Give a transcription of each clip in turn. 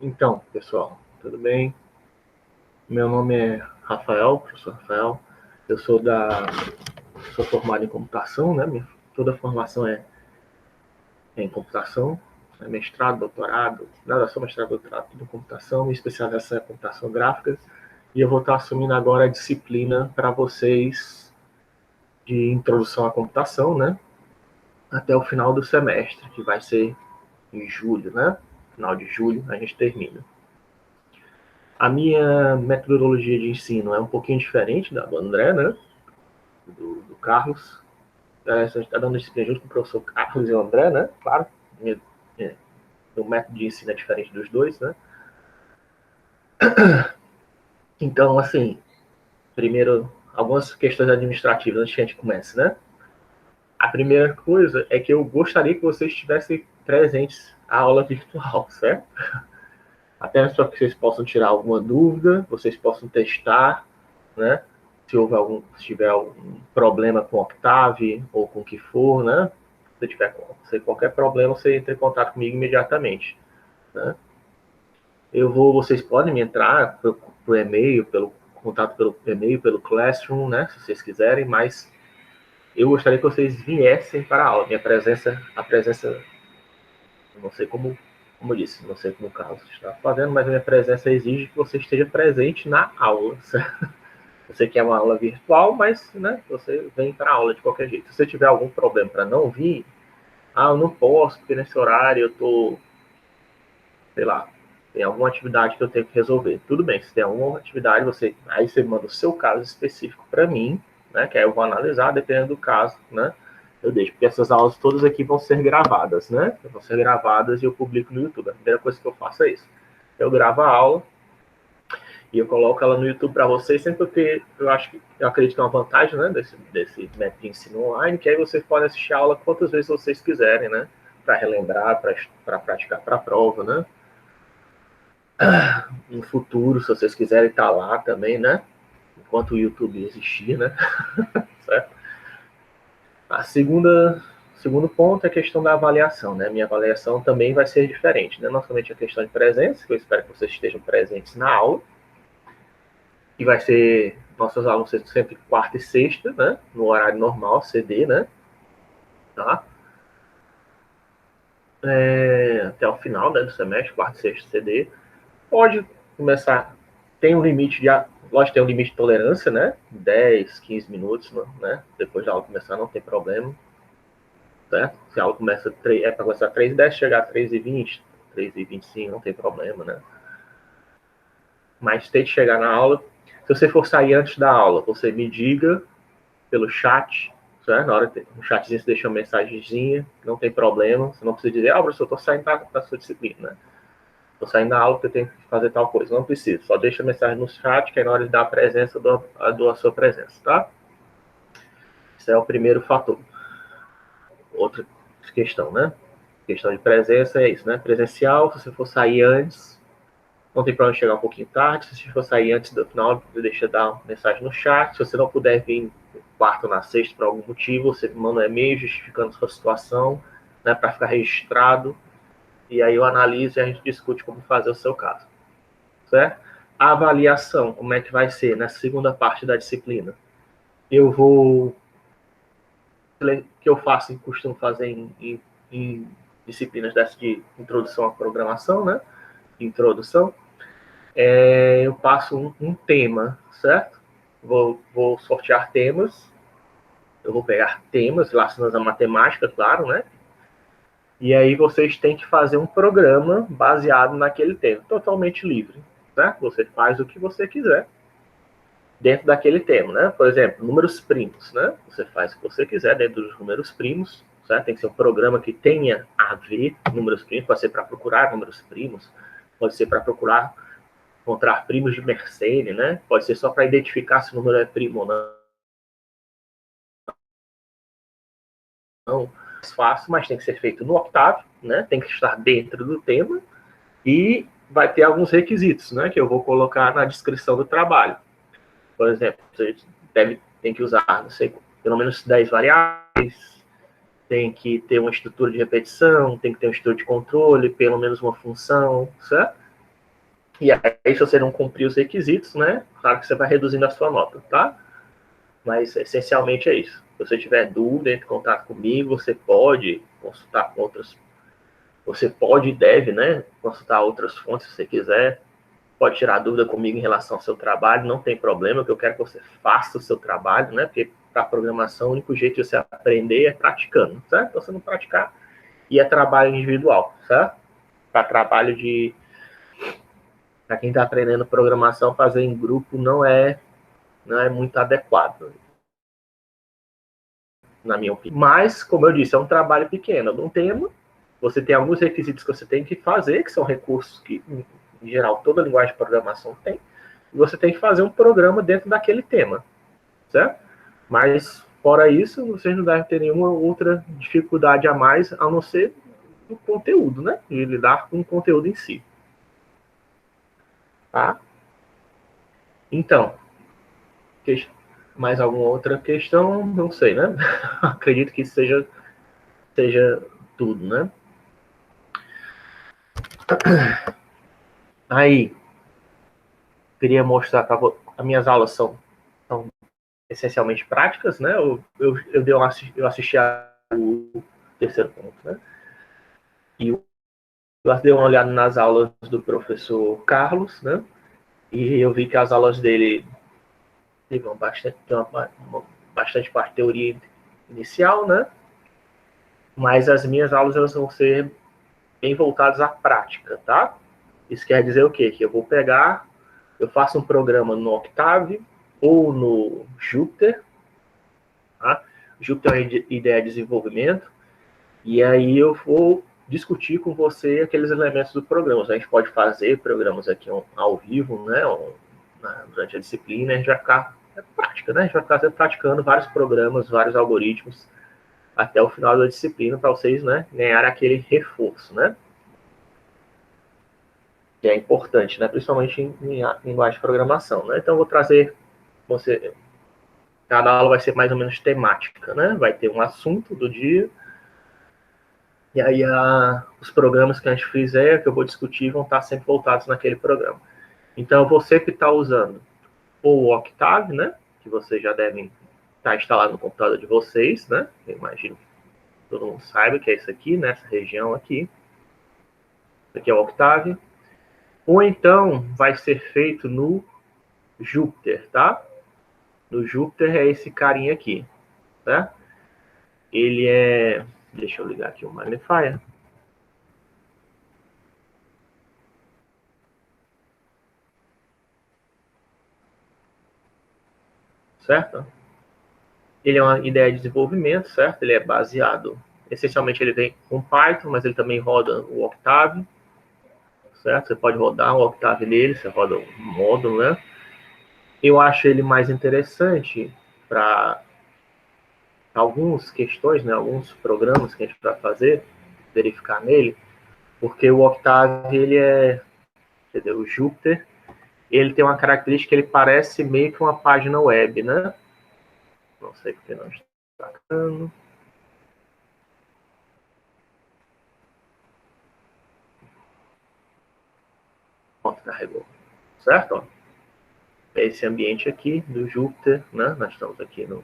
Então, pessoal, tudo bem? Meu nome é Rafael, professor Rafael. Eu sou formado em computação, né? Toda a formação é em computação, mestrado, doutorado, graduação, mestrado, doutorado, tudo em computação, minha especialização é computação gráfica. E eu vou estar assumindo agora a disciplina para vocês de introdução à computação, né? Até o final do semestre, que vai ser em julho, né? Final de julho a gente termina. A minha metodologia de ensino é um pouquinho diferente da do André, né? Do Carlos. A gente está dando disciplina junto com o professor Carlos e o André, né? Claro, o método de ensino é diferente dos dois, né? Então, assim, primeiro, algumas questões administrativas antes que a gente comece, né? A primeira coisa é que eu gostaria que vocês estivessem presentes à aula virtual, certo? Até para que vocês possam tirar alguma dúvida, vocês possam testar, né? Se tiver algum problema com Octave ou com o que for, né? Se tiver qualquer problema, você entra em contato comigo imediatamente, né? Vocês podem me entrar por e-mail, pelo contato pelo e-mail, pelo Classroom, né? Se vocês quiserem, mas eu gostaria que vocês viessem para a aula. A presença, não sei como eu disse, não sei como o Carlos está fazendo, mas a minha presença exige que você esteja presente na aula, certo? Você quer uma aula virtual, mas né, você vem para a aula de qualquer jeito. Se você tiver algum problema para não vir, eu não posso, porque nesse horário eu estou, sei lá, tem alguma atividade que eu tenho que resolver. Tudo bem, se tem alguma atividade, aí você manda o seu caso específico para mim, né, que aí eu vou analisar, dependendo do caso, né, eu deixo, porque essas aulas todas aqui vão ser gravadas, né, vão ser gravadas e eu publico no YouTube. A primeira coisa que eu faço é isso. Eu gravo a aula, e eu coloco ela no YouTube para vocês, sempre porque eu acredito que é uma vantagem, né, desse método de ensino online, que aí vocês podem assistir a aula quantas vezes vocês quiserem, né, para relembrar, para praticar para a prova, né. No futuro, se vocês quiserem estar lá também, né, enquanto o YouTube existir, né, certo? Segundo ponto é a questão da avaliação, né, minha avaliação também vai ser diferente, né, não somente a questão de presença, que eu espero que vocês estejam presentes na aula, que vai ser nossas aulas sempre quarta e sexta, né? No horário normal, CD, né? Tá? Até o final, né, do semestre, quarta e sexta, CD. Pode começar, tem um limite lógico, tem um limite de tolerância, né? 10, 15 minutos, né? Depois da aula começar, não tem problema, certo? Se a aula começa para começar 3h10, chegar a 3h20, 3h25, não tem problema, né? Mas tem que chegar na aula. Se você for sair antes da aula, você me diga pelo chat, certo? Na hora no chatzinho você deixa uma mensagenzinha, não tem problema, você não precisa dizer, professor, eu estou saindo da sua disciplina, né? Estou saindo da aula porque eu tenho que fazer tal coisa. Não precisa, só deixa a mensagem no chat, que aí na hora de dar a presença, eu dou a sua presença, tá? Esse é o primeiro fator. Outra questão, né? Questão de presença é isso, né? Presencial, se você for sair antes, não tem problema chegar um pouquinho tarde. Se você for sair antes do final, deixa dar uma mensagem no chat. Se você não puder vir quarta ou na sexta por algum motivo, você manda um e-mail justificando sua situação, né, para ficar registrado. E aí eu analiso e a gente discute como fazer o seu caso. Certo? A avaliação, como é que vai ser nessa segunda parte da disciplina? Que eu faço e costumo fazer em disciplinas dessas de introdução à programação, né? Introdução. Eu passo um tema, certo? Vou sortear temas, eu vou pegar temas relacionados à matemática, claro, né? E aí vocês têm que fazer um programa baseado naquele tema, totalmente livre, né? Você faz o que você quiser dentro daquele tema, né? Por exemplo, números primos, né? Você faz o que você quiser dentro dos números primos, certo? Tem que ser um programa que tenha a ver números primos, pode ser para procurar números primos, pode ser para procurar encontrar primos de Mersenne, né? Pode ser só para identificar se o número é primo ou não. É fácil, mas tem que ser feito no Octave, né? Tem que estar dentro do tema e vai ter alguns requisitos, né? Que eu vou colocar na descrição do trabalho. Por exemplo, você tem que usar, não sei, pelo menos 10 variáveis, tem que ter uma estrutura de repetição, tem que ter uma estrutura de controle, pelo menos uma função, certo? E aí, se você não cumprir os requisitos, né, claro que você vai reduzindo a sua nota, tá? Mas, essencialmente, é isso. Se você tiver dúvida, entre em contato comigo, você pode consultar com outras... Você pode e deve, né, consultar outras fontes, se você quiser. Pode tirar dúvida comigo em relação ao seu trabalho, não tem problema, o que eu quero é que você faça o seu trabalho, né? Porque para programação, o único jeito de você aprender é praticando, certo? Então, você não praticar, e é trabalho individual, certo? Para trabalho de... Para quem está aprendendo programação, fazer em grupo não é muito adequado, na minha opinião. Mas, como eu disse, é um trabalho pequeno, não tema. Você tem alguns requisitos que você tem que fazer, que são recursos que, em geral, toda linguagem de programação tem. E você tem que fazer um programa dentro daquele tema, certo? Mas, fora isso, vocês não devem ter nenhuma outra dificuldade a mais, a não ser do conteúdo, né? De lidar com o conteúdo em si. Tá? Então, mais alguma outra questão? Não sei, né? Acredito que seja tudo, né? Aí, queria mostrar para vocês, as minhas aulas são essencialmente práticas, né? Eu assisti o terceiro ponto, né? E eu dei uma olhada nas aulas do professor Carlos, né? E eu vi que as aulas dele tem bastante parte de teoria inicial, né? Mas as minhas aulas elas vão ser bem voltadas à prática, tá? Isso quer dizer o quê? Que eu faço um programa no Octave ou no Jupyter, tá? Jupyter é uma ideia de desenvolvimento, e aí eu vou discutir com você aqueles elementos do programa. A gente pode fazer programas aqui ao vivo, né? Durante a disciplina, a gente vai ficar prática, né? A gente vai ficar praticando vários programas, vários algoritmos até o final da disciplina para vocês, né, ganharem aquele reforço, né? Que é importante, né? Principalmente em linguagem de programação, né? Então, eu vou trazer você... Cada aula vai ser mais ou menos temática, né? Vai ter um assunto do dia, e aí os programas que a gente fizer, que eu vou discutir, vão estar sempre voltados naquele programa. Então, você que está usando o Octave, né? Que vocês já devem estar instalado no computador de vocês, né? Eu imagino que todo mundo saiba que é isso aqui, nessa região aqui. Isso aqui é o Octave. Ou então vai ser feito no Jupyter, tá? No Jupyter é esse carinha aqui, tá? Ele é... Deixa eu ligar aqui o magnifier. Certo? Ele é uma ideia de desenvolvimento, certo? Ele é baseado... Essencialmente ele vem com Python, mas ele também roda o Octave, certo? Você pode rodar um Octave nele, você roda um módulo, né? Eu acho ele mais interessante para algumas questões, né? Alguns programas que a gente vai fazer, verificar nele, porque o Octave, ele é... Entendeu? O Jupyter, ele tem uma característica que ele parece meio que uma página web, né? Não sei porque não está destacando. Pronto, carregou. Certo? Ó. Esse ambiente aqui do Jupyter, né? Nós estamos aqui no...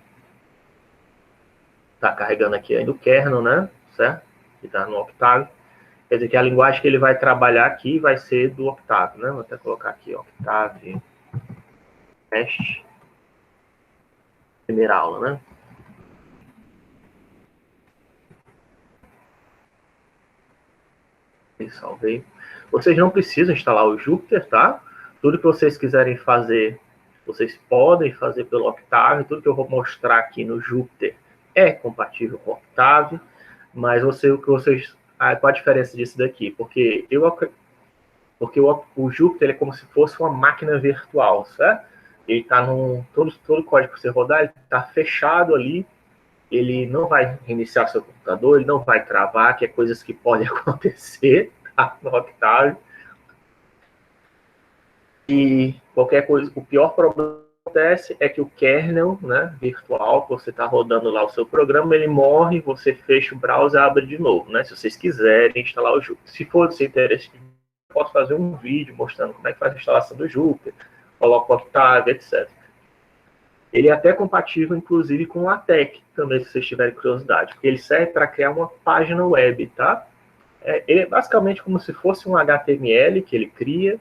Está carregando aqui ainda o kernel, né? Certo? Que está no Octave. Quer dizer que a linguagem que ele vai trabalhar aqui vai ser do Octave, né? Vou até colocar aqui, Octave Teste. Primeira aula, né? E salvei. Vocês não precisam instalar o Jupyter, tá? Tudo que vocês quiserem fazer, vocês podem fazer pelo Octave. Tudo que eu vou mostrar aqui no Jupyter é compatível com o Octave. Mas o que vocês... qual a diferença disso daqui? Porque o Jupyter é como se fosse uma máquina virtual, certo? Ele está todo código que você rodar, ele está fechado ali. Ele não vai reiniciar seu computador, ele não vai travar, que é coisas que podem acontecer, tá? No Octave. E qualquer coisa, o pior problema que acontece é que o kernel, né, virtual, que você está rodando lá o seu programa, ele morre, você fecha o browser e abre de novo, né? Se vocês quiserem instalar o jogo. Se for do seu interesse, posso fazer um vídeo mostrando como é que faz a instalação do Jupyter, coloco o Octave, etc. Ele é até compatível, inclusive, com o LaTeX, também, se vocês tiverem curiosidade, porque ele serve para criar uma página web, tá? Ele é basicamente como se fosse um HTML que ele cria.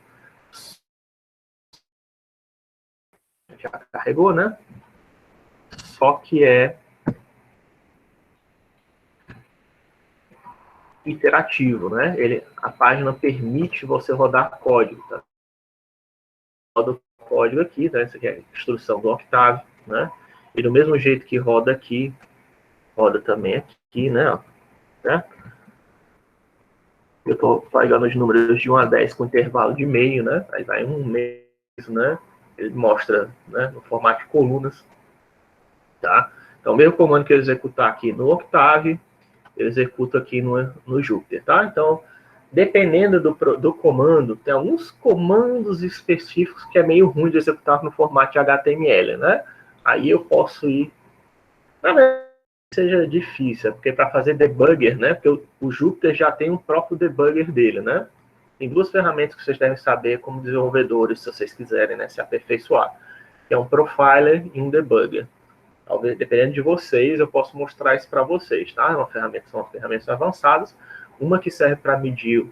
Já carregou, né? Só que é interativo, né? A página permite você rodar código, tá? Roda o código aqui, né? Essa aqui é a instrução do Octave, né? E do mesmo jeito que roda aqui, roda também aqui, né? Eu estou pegando os números de 1 a 10 com intervalo de meio, né? Aí vai um meio, né? Ele mostra, né, no formato de colunas, tá? Então, o mesmo comando que eu executar aqui no Octave, eu executo aqui no Jupyter, tá? Então, dependendo do comando, tem alguns comandos específicos que é meio ruim de executar no formato de HTML, né? Aí eu posso ir... Na verdade, seja difícil, porque para fazer debugger, né? Porque o Jupyter já tem um próprio debugger dele, né? Tem duas ferramentas que vocês devem saber como desenvolvedores, se vocês quiserem, né, se aperfeiçoar. Que é um profiler e um debugger. Talvez, dependendo de vocês, eu posso mostrar isso para vocês, tá? São ferramentas avançadas. Uma que serve para medir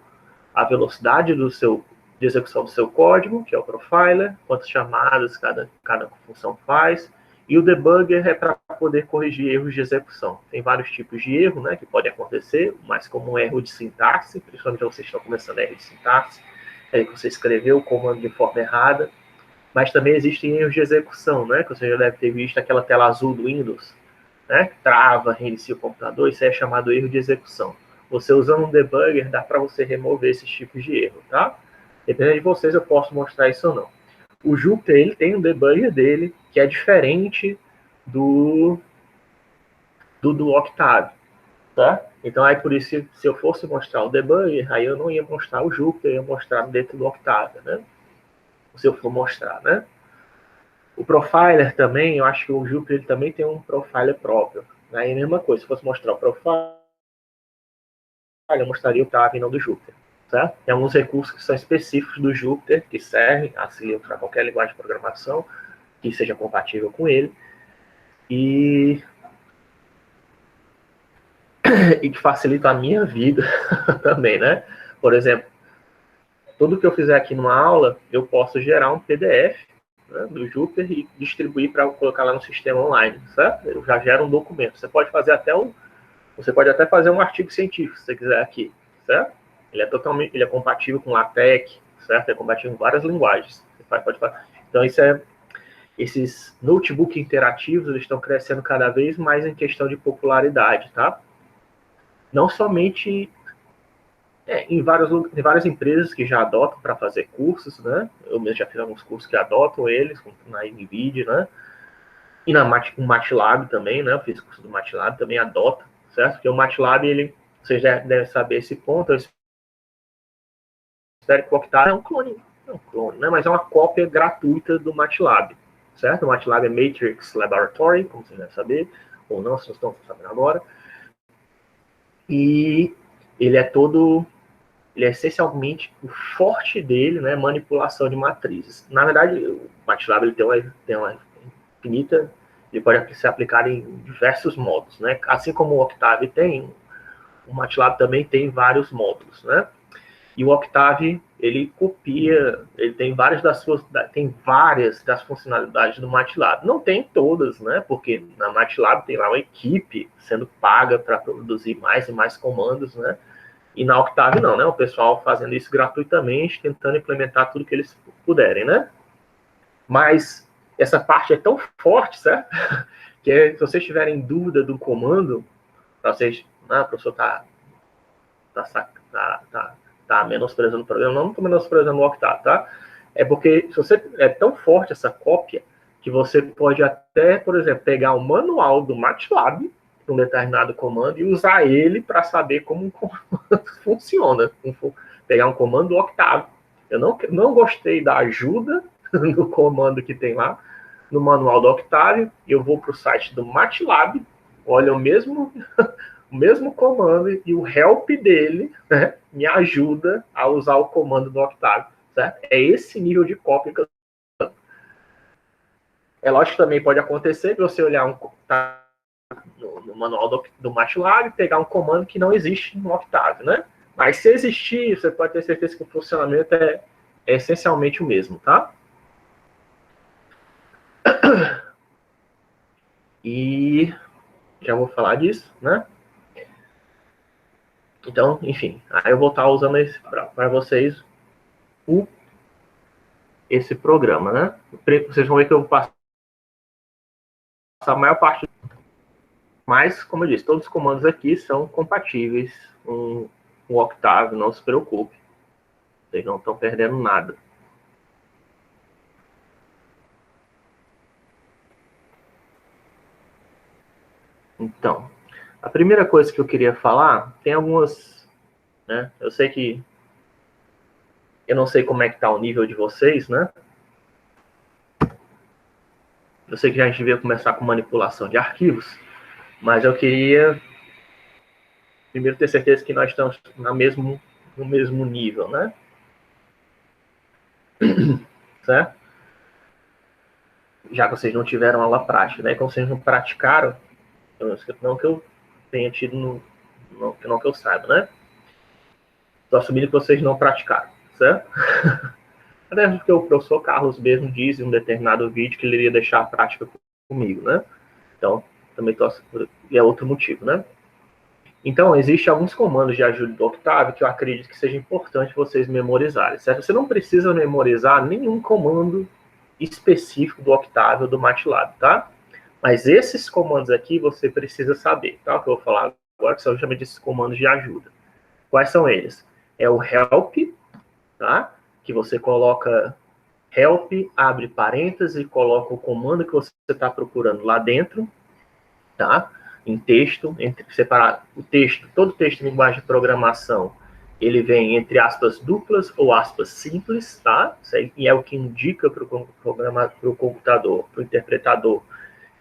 a velocidade de execução do seu código, que é o profiler, quantas chamadas cada função faz. E o debugger é para poder corrigir erros de execução. Tem vários tipos de erro, né, que podem acontecer, mas como um erro de sintaxe, principalmente se vocês estão começando erro de sintaxe, é que você escreveu o comando de forma errada. Mas também existem erros de execução, né? Que você já deve ter visto aquela tela azul do Windows, né? Trava, reinicia o computador, isso é chamado erro de execução. Você usando um debugger, dá para você remover esses tipos de erro, tá? Dependendo de vocês, eu posso mostrar isso ou não. O Jupyter, ele tem um debugger dele, que é diferente do Octave, tá? Então, aí por isso, se eu fosse mostrar o debugger, aí eu não ia mostrar o Jupyter, eu ia mostrar dentro do Octave, né? Se eu for mostrar, né? O profiler também, eu acho que o Jupyter ele também tem um profiler próprio. Aí, a mesma coisa, se fosse mostrar o profiler, eu mostraria o Octave e não do Jupyter. Certo? Tem alguns recursos que são específicos do Jupyter, que servem assim, para qualquer linguagem de programação que seja compatível com ele. E que facilita a minha vida também, né? Por exemplo, tudo que eu fizer aqui numa aula, eu posso gerar um PDF, né, do Jupyter e distribuir para colocar lá no sistema online, certo? Eu já gero um documento. Você pode fazer você pode até fazer um artigo científico, se você quiser aqui, certo? Ele é compatível com LaTeX, certo? É compatível com várias linguagens. Pode fazer. Então, esses notebook interativos, eles estão crescendo cada vez mais em questão de popularidade, tá? Não somente em várias empresas que já adotam para fazer cursos, né? Eu mesmo já fiz alguns cursos que adotam eles, na NVIDIA, né? E no MATLAB também, né? Eu fiz curso do MATLAB, também adota, certo? Porque o MATLAB, vocês já devem saber esse ponto, eu espero que o Octave é um clone, né? Mas é uma cópia gratuita do MATLAB, certo? O MATLAB é Matrix Laboratory, como vocês devem saber, ou não, se vocês estão sabendo agora. E ele é essencialmente, o forte dele, né, manipulação de matrizes. Na verdade, o MATLAB ele tem uma infinita, ele pode ser aplicado em diversos modos, né? Assim como o Octave tem, o MATLAB também tem vários módulos, né? E o Octave, ele tem várias das funcionalidades do MATLAB. Não tem todas, né? Porque na MATLAB tem lá uma equipe sendo paga para produzir mais e mais comandos, né? E na Octave não, né? O pessoal fazendo isso gratuitamente, tentando implementar tudo que eles puderem, né? Mas essa parte é tão forte, certo? Que se vocês tiverem dúvida do comando, para vocês, o professor tá menosprezando o programa, não estou menosprezando o Octave, tá? É porque é tão forte essa cópia que você pode até, por exemplo, pegar o manual do MATLAB um determinado comando e usar ele para saber como um comando funciona. Pegar um comando do Octave. Eu não gostei da ajuda do comando que tem lá no manual do Octave. Eu vou para o site do MATLAB, olha o mesmo comando e o help dele, né, me ajuda a usar o comando do Octave, certo? É esse nível de cópia que eu... É lógico que também pode acontecer de você olhar no manual do MATLAB e pegar um comando que não existe no Octave, né? Mas se existir, você pode ter certeza que o funcionamento é essencialmente o mesmo, tá? E já vou falar disso, né? Então, enfim, aí eu vou estar usando para vocês esse programa, né? Vocês vão ver que eu vou passar a maior parte. Mas, como eu disse, todos os comandos aqui são compatíveis com o Octave, não se preocupe. Vocês não estão perdendo nada. Então, a primeira coisa que eu queria falar, tem algumas, né? Eu sei que eu não sei como é que está o nível de vocês, né? Eu sei que a gente devia começar com manipulação de arquivos, mas eu queria primeiro ter certeza que nós estamos no mesmo nível, né? Certo? Já que vocês não tiveram aula prática, né? Como vocês não praticaram, não que eu tenha tido, não que eu saiba, né? Estou assumindo que vocês não praticaram, certo? Até porque o professor Carlos mesmo diz em um determinado vídeo que ele iria deixar a prática comigo, né? Então, também é outro motivo, né? Então, existem alguns comandos de ajuda do Octave que eu acredito que seja importante vocês memorizarem, certo? Você não precisa memorizar nenhum comando específico do Octave ou do MATLAB, tá? Mas esses comandos aqui você precisa saber, tá? O que eu vou falar agora, que são justamente esses comandos de ajuda. Quais são eles? É o help, tá? Que você coloca help, abre parênteses e coloca o comando que você está procurando lá dentro, tá? Em texto, entre separar o texto, todo texto em linguagem de programação, ele vem entre aspas duplas ou aspas simples, tá? E é o que indica para o computador, para o interpretador,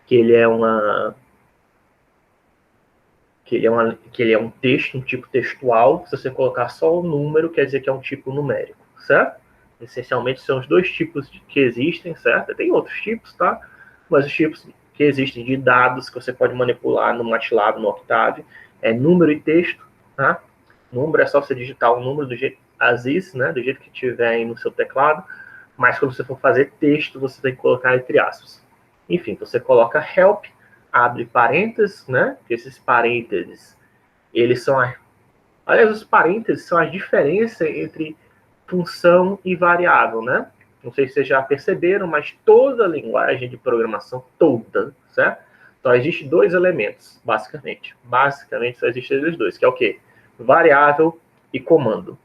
que ele é um texto, um tipo textual. Se você colocar só o número, quer dizer que é um tipo numérico, certo? Essencialmente são os dois tipos que existem, certo? Tem outros tipos, tá? Mas os tipos que existem de dados que você pode manipular no MATLAB, no Octave, é número e texto, tá? Número é só você digitar o número do jeito ASIS, né? Do jeito que tiver aí no seu teclado. Mas quando você for fazer texto, você tem que colocar entre aspas. Enfim, você coloca help, abre parênteses, né? Esses parênteses, eles são aliás, os parênteses são a diferença entre função e variável, né? Não sei se vocês já perceberam, mas toda linguagem de programação, toda, certo? Só existe dois elementos, basicamente. Basicamente só existem esses dois, que é o quê? Variável e comando.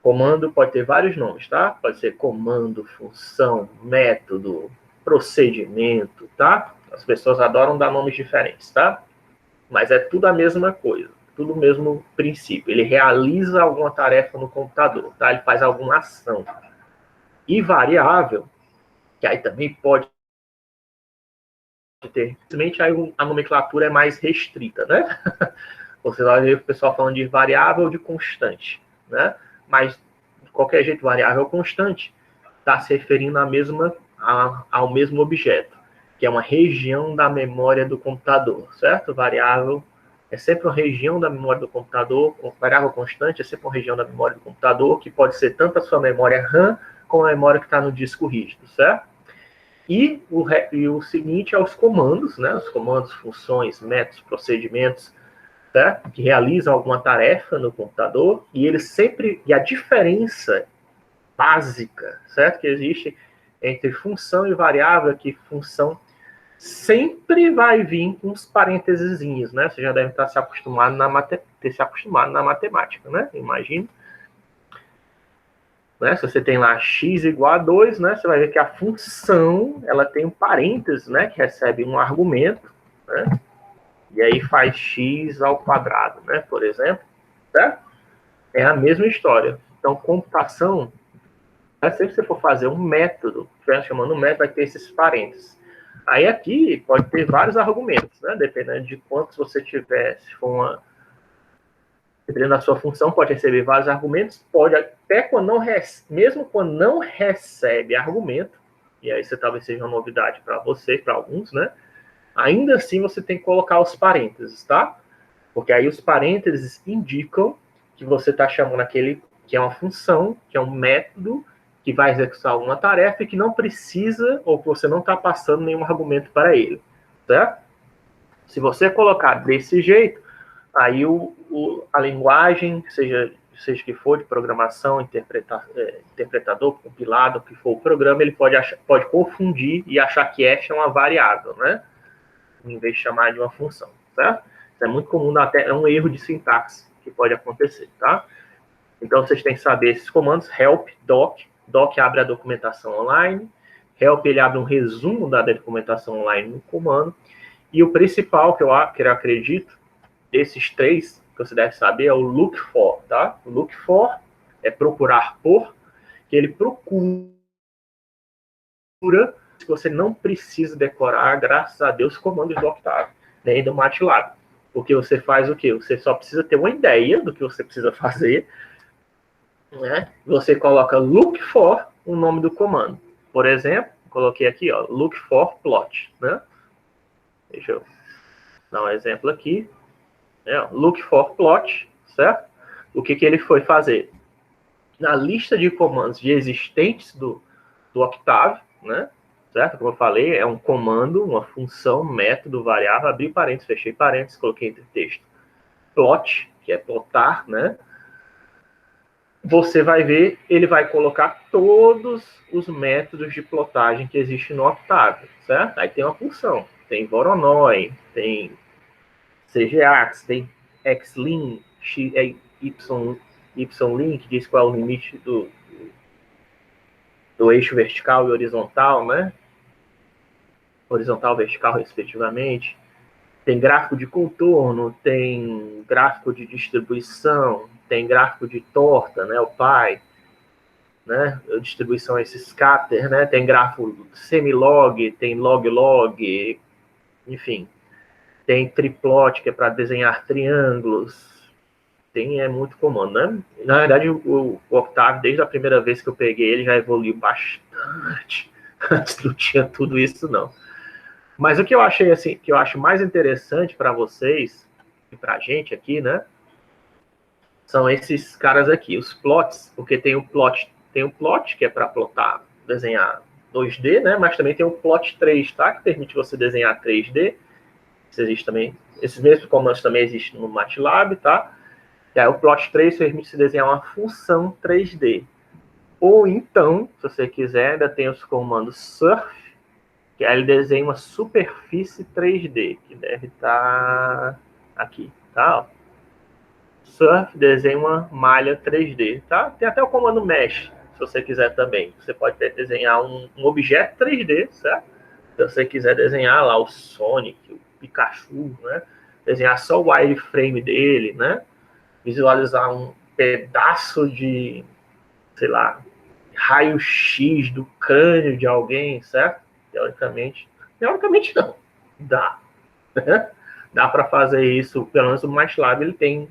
Comando pode ter vários nomes, tá? Pode ser comando, função, método, procedimento, tá? As pessoas adoram dar nomes diferentes, tá? Mas é tudo a mesma coisa, tudo o mesmo princípio. Ele realiza alguma tarefa no computador, tá? Ele faz alguma ação. E variável, que aí também pode ter, simplesmente aí a nomenclatura é mais restrita, né? Você vai ver o pessoal falando de variável ou de constante, né? Mas, de qualquer jeito, variável ou constante está se referindo ao mesmo objeto, que é uma região da memória do computador, certo? Variável é sempre uma região da memória do computador, variável constante é sempre uma região da memória do computador, que pode ser tanto a sua memória RAM como a memória que está no disco rígido, certo? E o seguinte é os comandos, né? Os comandos, funções, métodos, procedimentos, certo? Que realizam alguma tarefa no computador, e eles sempre. E a diferença básica, certo? Que existe entre função e variável é que função sempre vai vir com uns parênteses, né? Você já deve estar se acostumado ter se acostumado na matemática, né? Imagino. Né? Se você tem lá x igual a 2, né? Você vai ver que a função ela tem um parênteses, né? Que recebe um argumento, né? E aí faz x ao quadrado, né? Por exemplo, certo? É a mesma história. Então, computação, sempre que você for fazer um método, chamando um método, vai ter esses parênteses. Aí aqui pode ter vários argumentos, né? Dependendo de quantos você tiver, se for dependendo da sua função, pode receber vários argumentos, pode até mesmo quando não recebe argumento, e aí você talvez seja uma novidade para você, para alguns, né? Ainda assim você tem que colocar os parênteses, tá? Porque aí os parênteses indicam que você está chamando aquele que é uma função, que é um método que vai executar uma tarefa e que não precisa, ou que você não está passando nenhum argumento para ele, certo? Se você colocar desse jeito, aí a linguagem, seja que for de programação, interpretador, compilado, o que for o programa, ele pode confundir e achar que hash é uma variável, né? Em vez de chamar de uma função, certo? Isso é muito comum, até é um erro de sintaxe que pode acontecer, tá? Então, vocês têm que saber esses comandos, help, doc. Doc abre a documentação online. Help, ele abre um resumo da documentação online no comando. E o principal, que eu acredito, desses três, que você deve saber, é o look for, tá? O look for é procurar por, que ele procura, que você não precisa decorar, graças a Deus, comandos do Octave, nem do MATLAB. Porque você faz o quê? Você só precisa ter uma ideia do que você precisa fazer, né? Você coloca look for o nome do comando. Por exemplo, coloquei aqui, ó, look for plot, né? Deixa eu dar um exemplo aqui. Look for plot, certo? O que ele foi fazer? Na lista de comandos de existentes do Octave, né? Certo? Como eu falei, é um comando, uma função, método, variável, abri parênteses, fechei parênteses, coloquei entre texto. Plot, que é plotar, né? Você vai ver, ele vai colocar todos os métodos de plotagem que existem no Octave, certo? Aí tem uma função, tem Voronoi, tem CGAX, tem XLin, YLin, que diz qual é o limite do eixo vertical e horizontal, né? Horizontal, vertical, respectivamente. Tem gráfico de contorno, tem gráfico de distribuição, tem gráfico de torta, né? O pi, né? A distribuição esse scatter, né? Tem gráfico semilog, tem log-log, enfim. Tem triplot, que é para desenhar triângulos. É muito comando, né? Na verdade, o Octave, desde a primeira vez que eu peguei ele, já evoluiu bastante. Antes não tinha tudo isso, não. Mas o que eu achei, assim, que eu acho mais interessante para vocês e para a gente aqui, né? São esses caras aqui, os plots, porque tem o plot, que é para plotar, desenhar 2D, né? Mas também tem o plot 3, tá? Que permite você desenhar 3D. Isso existe também. Esses mesmos comandos também existem no MATLAB, tá? E aí o plot 3 permite se desenhar uma função 3D. Ou então, se você quiser, ainda tem os comandos surf, que aí ele desenha uma superfície 3D, que deve estar aqui, tá? Surf desenha uma malha 3D, tá? Tem até o comando mesh, se você quiser também. Você pode desenhar um objeto 3D, certo? Se você quiser desenhar lá o Sonic, o Pikachu, né? Desenhar só o wireframe dele, né? Visualizar um pedaço de, sei lá, raio-x do crânio de alguém, certo? Teoricamente não, dá. Né? Dá para fazer isso, pelo menos o MATLAB ele tem.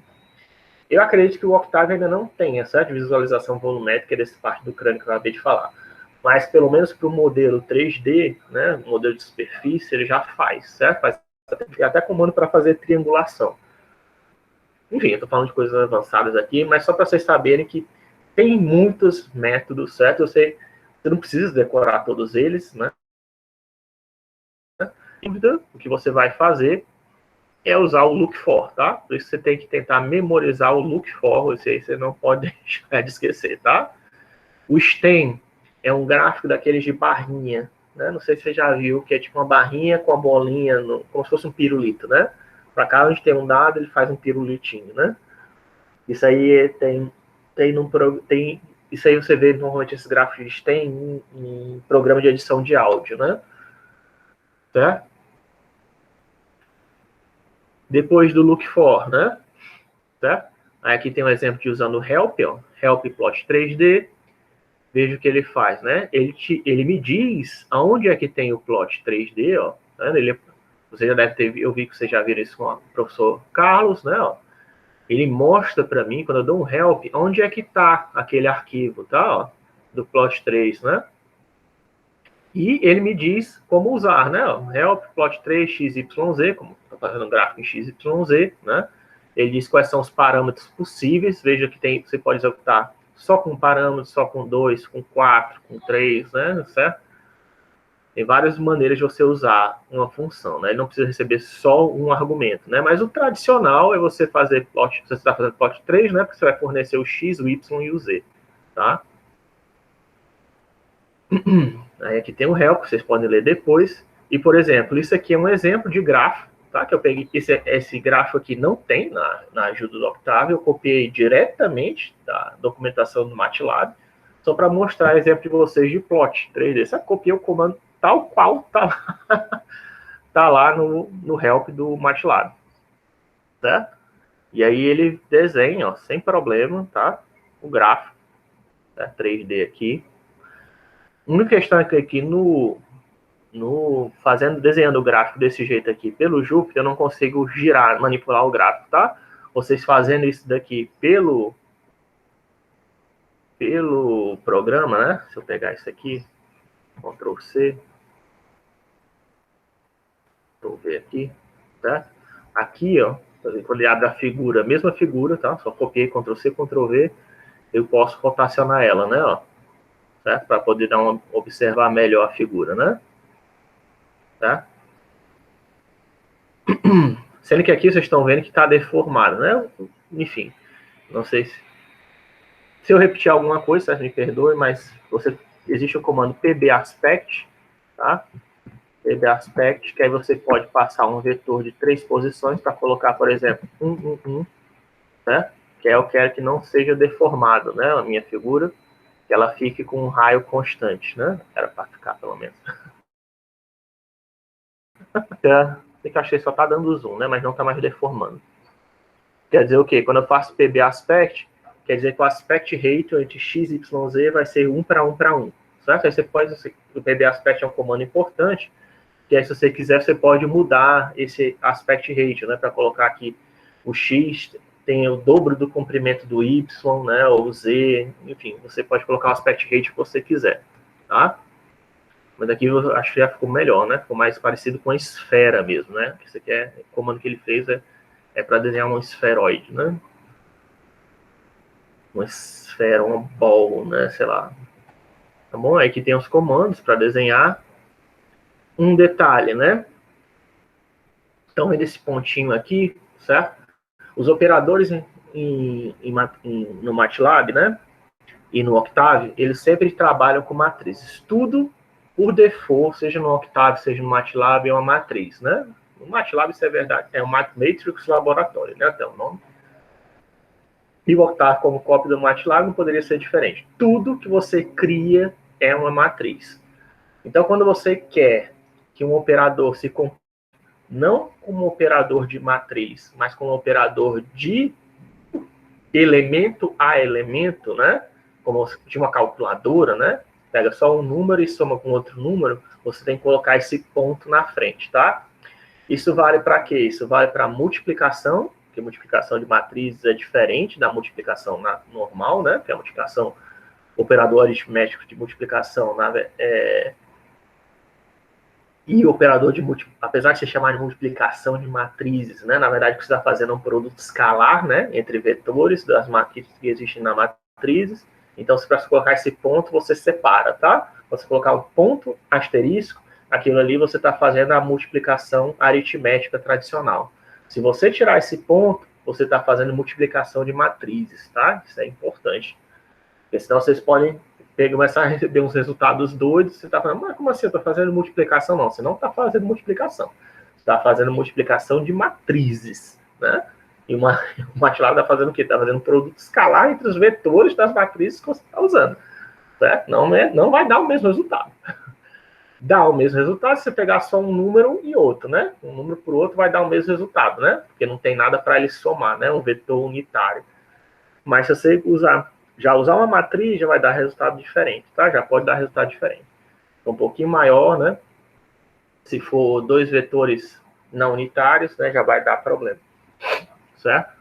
Eu acredito que o Octave ainda não tem essa visualização volumétrica desse parte do crânio que eu acabei de falar. Mas pelo menos para o modelo 3D, né, o modelo de superfície, ele já faz, certo? Faz até comando para fazer triangulação. Enfim, eu estou falando de coisas avançadas aqui, mas só para vocês saberem que tem muitos métodos, certo? Você não precisa decorar todos eles, né? O que você vai fazer é usar o look for, tá? Por isso você tem que tentar memorizar o look for, isso aí você não pode deixar de esquecer, tá? O stem é um gráfico daqueles de barrinha, né? Não sei se você já viu, que é tipo uma barrinha com a bolinha, como se fosse um pirulito, né? Para cá, onde tem um dado, ele faz um pirulitinho, né? Isso aí tem isso aí você vê normalmente esses gráficos tem em programa de edição de áudio, né? Certo? Depois do look for, né? Certo? Aí aqui tem um exemplo de usando o help, ó, help plot 3D. veja o que ele faz, né? Ele me diz aonde é que tem o plot 3D, ó. Tá? Você já deve ter, eu vi que você já viram isso com o professor Carlos, né? Ó. Ele mostra para mim, quando eu dou um help, onde é que está aquele arquivo, tá? Ó, do plot 3, né? E ele me diz como usar, né? Ó, help plot 3 XYZ, como estou fazendo um gráfico em XYZ, né? Ele diz quais são os parâmetros possíveis. Veja que você pode executar só com parâmetros, só com 2, com 4, com 3, né? Certo? Tem várias maneiras de você usar uma função, né? Ele não precisa receber só um argumento, né? Mas o tradicional é você fazer plot, você está fazendo plot 3, né? Porque você vai fornecer o X, o Y e o Z, tá? Aí aqui tem o help, vocês podem ler depois. E, por exemplo, isso aqui é um exemplo de grafo, tá? Que eu peguei, esse grafo aqui não tem na ajuda do Octavio, eu copiei diretamente da documentação do MATLAB, só para mostrar exemplo de vocês de plot 3D. Você copia o comando tal qual tá lá no help do MATLAB, certo? E aí ele desenha, ó, sem problema, tá? O gráfico, tá? 3D aqui. A única questão é que aqui desenhando o gráfico desse jeito aqui pelo Jupyter, eu não consigo girar, manipular o gráfico, tá? Vocês fazendo isso daqui pelo programa, né? Se eu pegar isso aqui, Ctrl C, Ctrl V aqui, tá? Aqui, ó, quando ele abre a figura, a mesma figura, tá? Só copiei Ctrl C, Ctrl V, eu posso rotacionar ela, né? Ó, certo? Para poder observar melhor a figura, né? Tá? Sendo que aqui vocês estão vendo que está deformado, né? Enfim, não sei se eu repetir alguma coisa, vocês me perdoem, mas existe o comando pbaspect, tá? pbaspect, que aí você pode passar um vetor de 3 posições para colocar, por exemplo, 1, 1, 1, né? Que eu quero que não seja deformado, né? A minha figura, que ela fique com um raio constante, né? Era para ficar, pelo menos. Sei que eu achei que só está dando zoom, né? Mas não está mais deformando. Quer dizer o quê? Quando eu faço pbaspect, quer dizer que o aspect ratio entre x e z vai ser 1 para 1 para 1. Certo? Aí o pbaspect é um comando importante, que aí se você quiser, você pode mudar esse aspect ratio, né? Para colocar aqui o x tem o dobro do comprimento do y, né? Ou o z, enfim, você pode colocar o aspect ratio que você quiser, tá? Mas aqui eu acho que já ficou melhor, né? Ficou mais parecido com a esfera mesmo, né? Esse aqui o comando que ele fez é para desenhar um esferoide, né? Uma esfera, uma ball, né? Sei lá. Tá bom? Aí aqui tem os comandos para desenhar. Um detalhe, né? Então, nesse pontinho aqui, certo? Os operadores no MATLAB, né? E no Octave, eles sempre trabalham com matrizes. Tudo, por default, seja no Octave, seja no MATLAB, é uma matriz, né? No MATLAB, isso é verdade. É um Matrix Laboratory, né? Até o nome. E o Octave, como cópia do MATLAB, não poderia ser diferente. Tudo que você cria é uma matriz. Então, quando você quer que um operador se comporte não como um operador de matriz, mas como um operador de elemento a elemento, né? Como de uma calculadora, né? Pega só um número e soma com outro número, você tem que colocar esse ponto na frente, tá? Isso vale para quê? Isso vale para multiplicação, porque multiplicação de matrizes é diferente da multiplicação normal, né? Que é a multiplicação, operador aritmético de multiplicação, e o operador de multiplicação, apesar de se chamar de multiplicação de matrizes, né? Na verdade, o que você está fazendo é um produto escalar, né? Entre vetores das matrizes que existem na matrizes. Então, se para colocar esse ponto, você separa, tá? Você colocar um ponto asterisco, aquilo ali você está fazendo a multiplicação aritmética tradicional. Se você tirar esse ponto, você está fazendo multiplicação de matrizes, tá? Isso é importante. Porque senão vocês podem começar a receber uns resultados doidos, você está falando, mas como assim? Eu estou fazendo multiplicação? Não, você não está fazendo multiplicação. Você está fazendo multiplicação de matrizes, né? E o MATLAB está fazendo o quê? Está fazendo um produto escalar entre os vetores das matrizes que você está usando, certo? Não vai dar o mesmo resultado. Dá o mesmo resultado se você pegar só um número e outro, né? Um número por outro vai dar o mesmo resultado, né? Porque não tem nada para ele somar, né? Um vetor unitário. Mas se você usar Já usar uma matriz já vai dar resultado diferente, tá? Já pode dar resultado diferente. Um pouquinho maior, né? Se for 2 vetores não unitários, né, já vai dar problema, certo?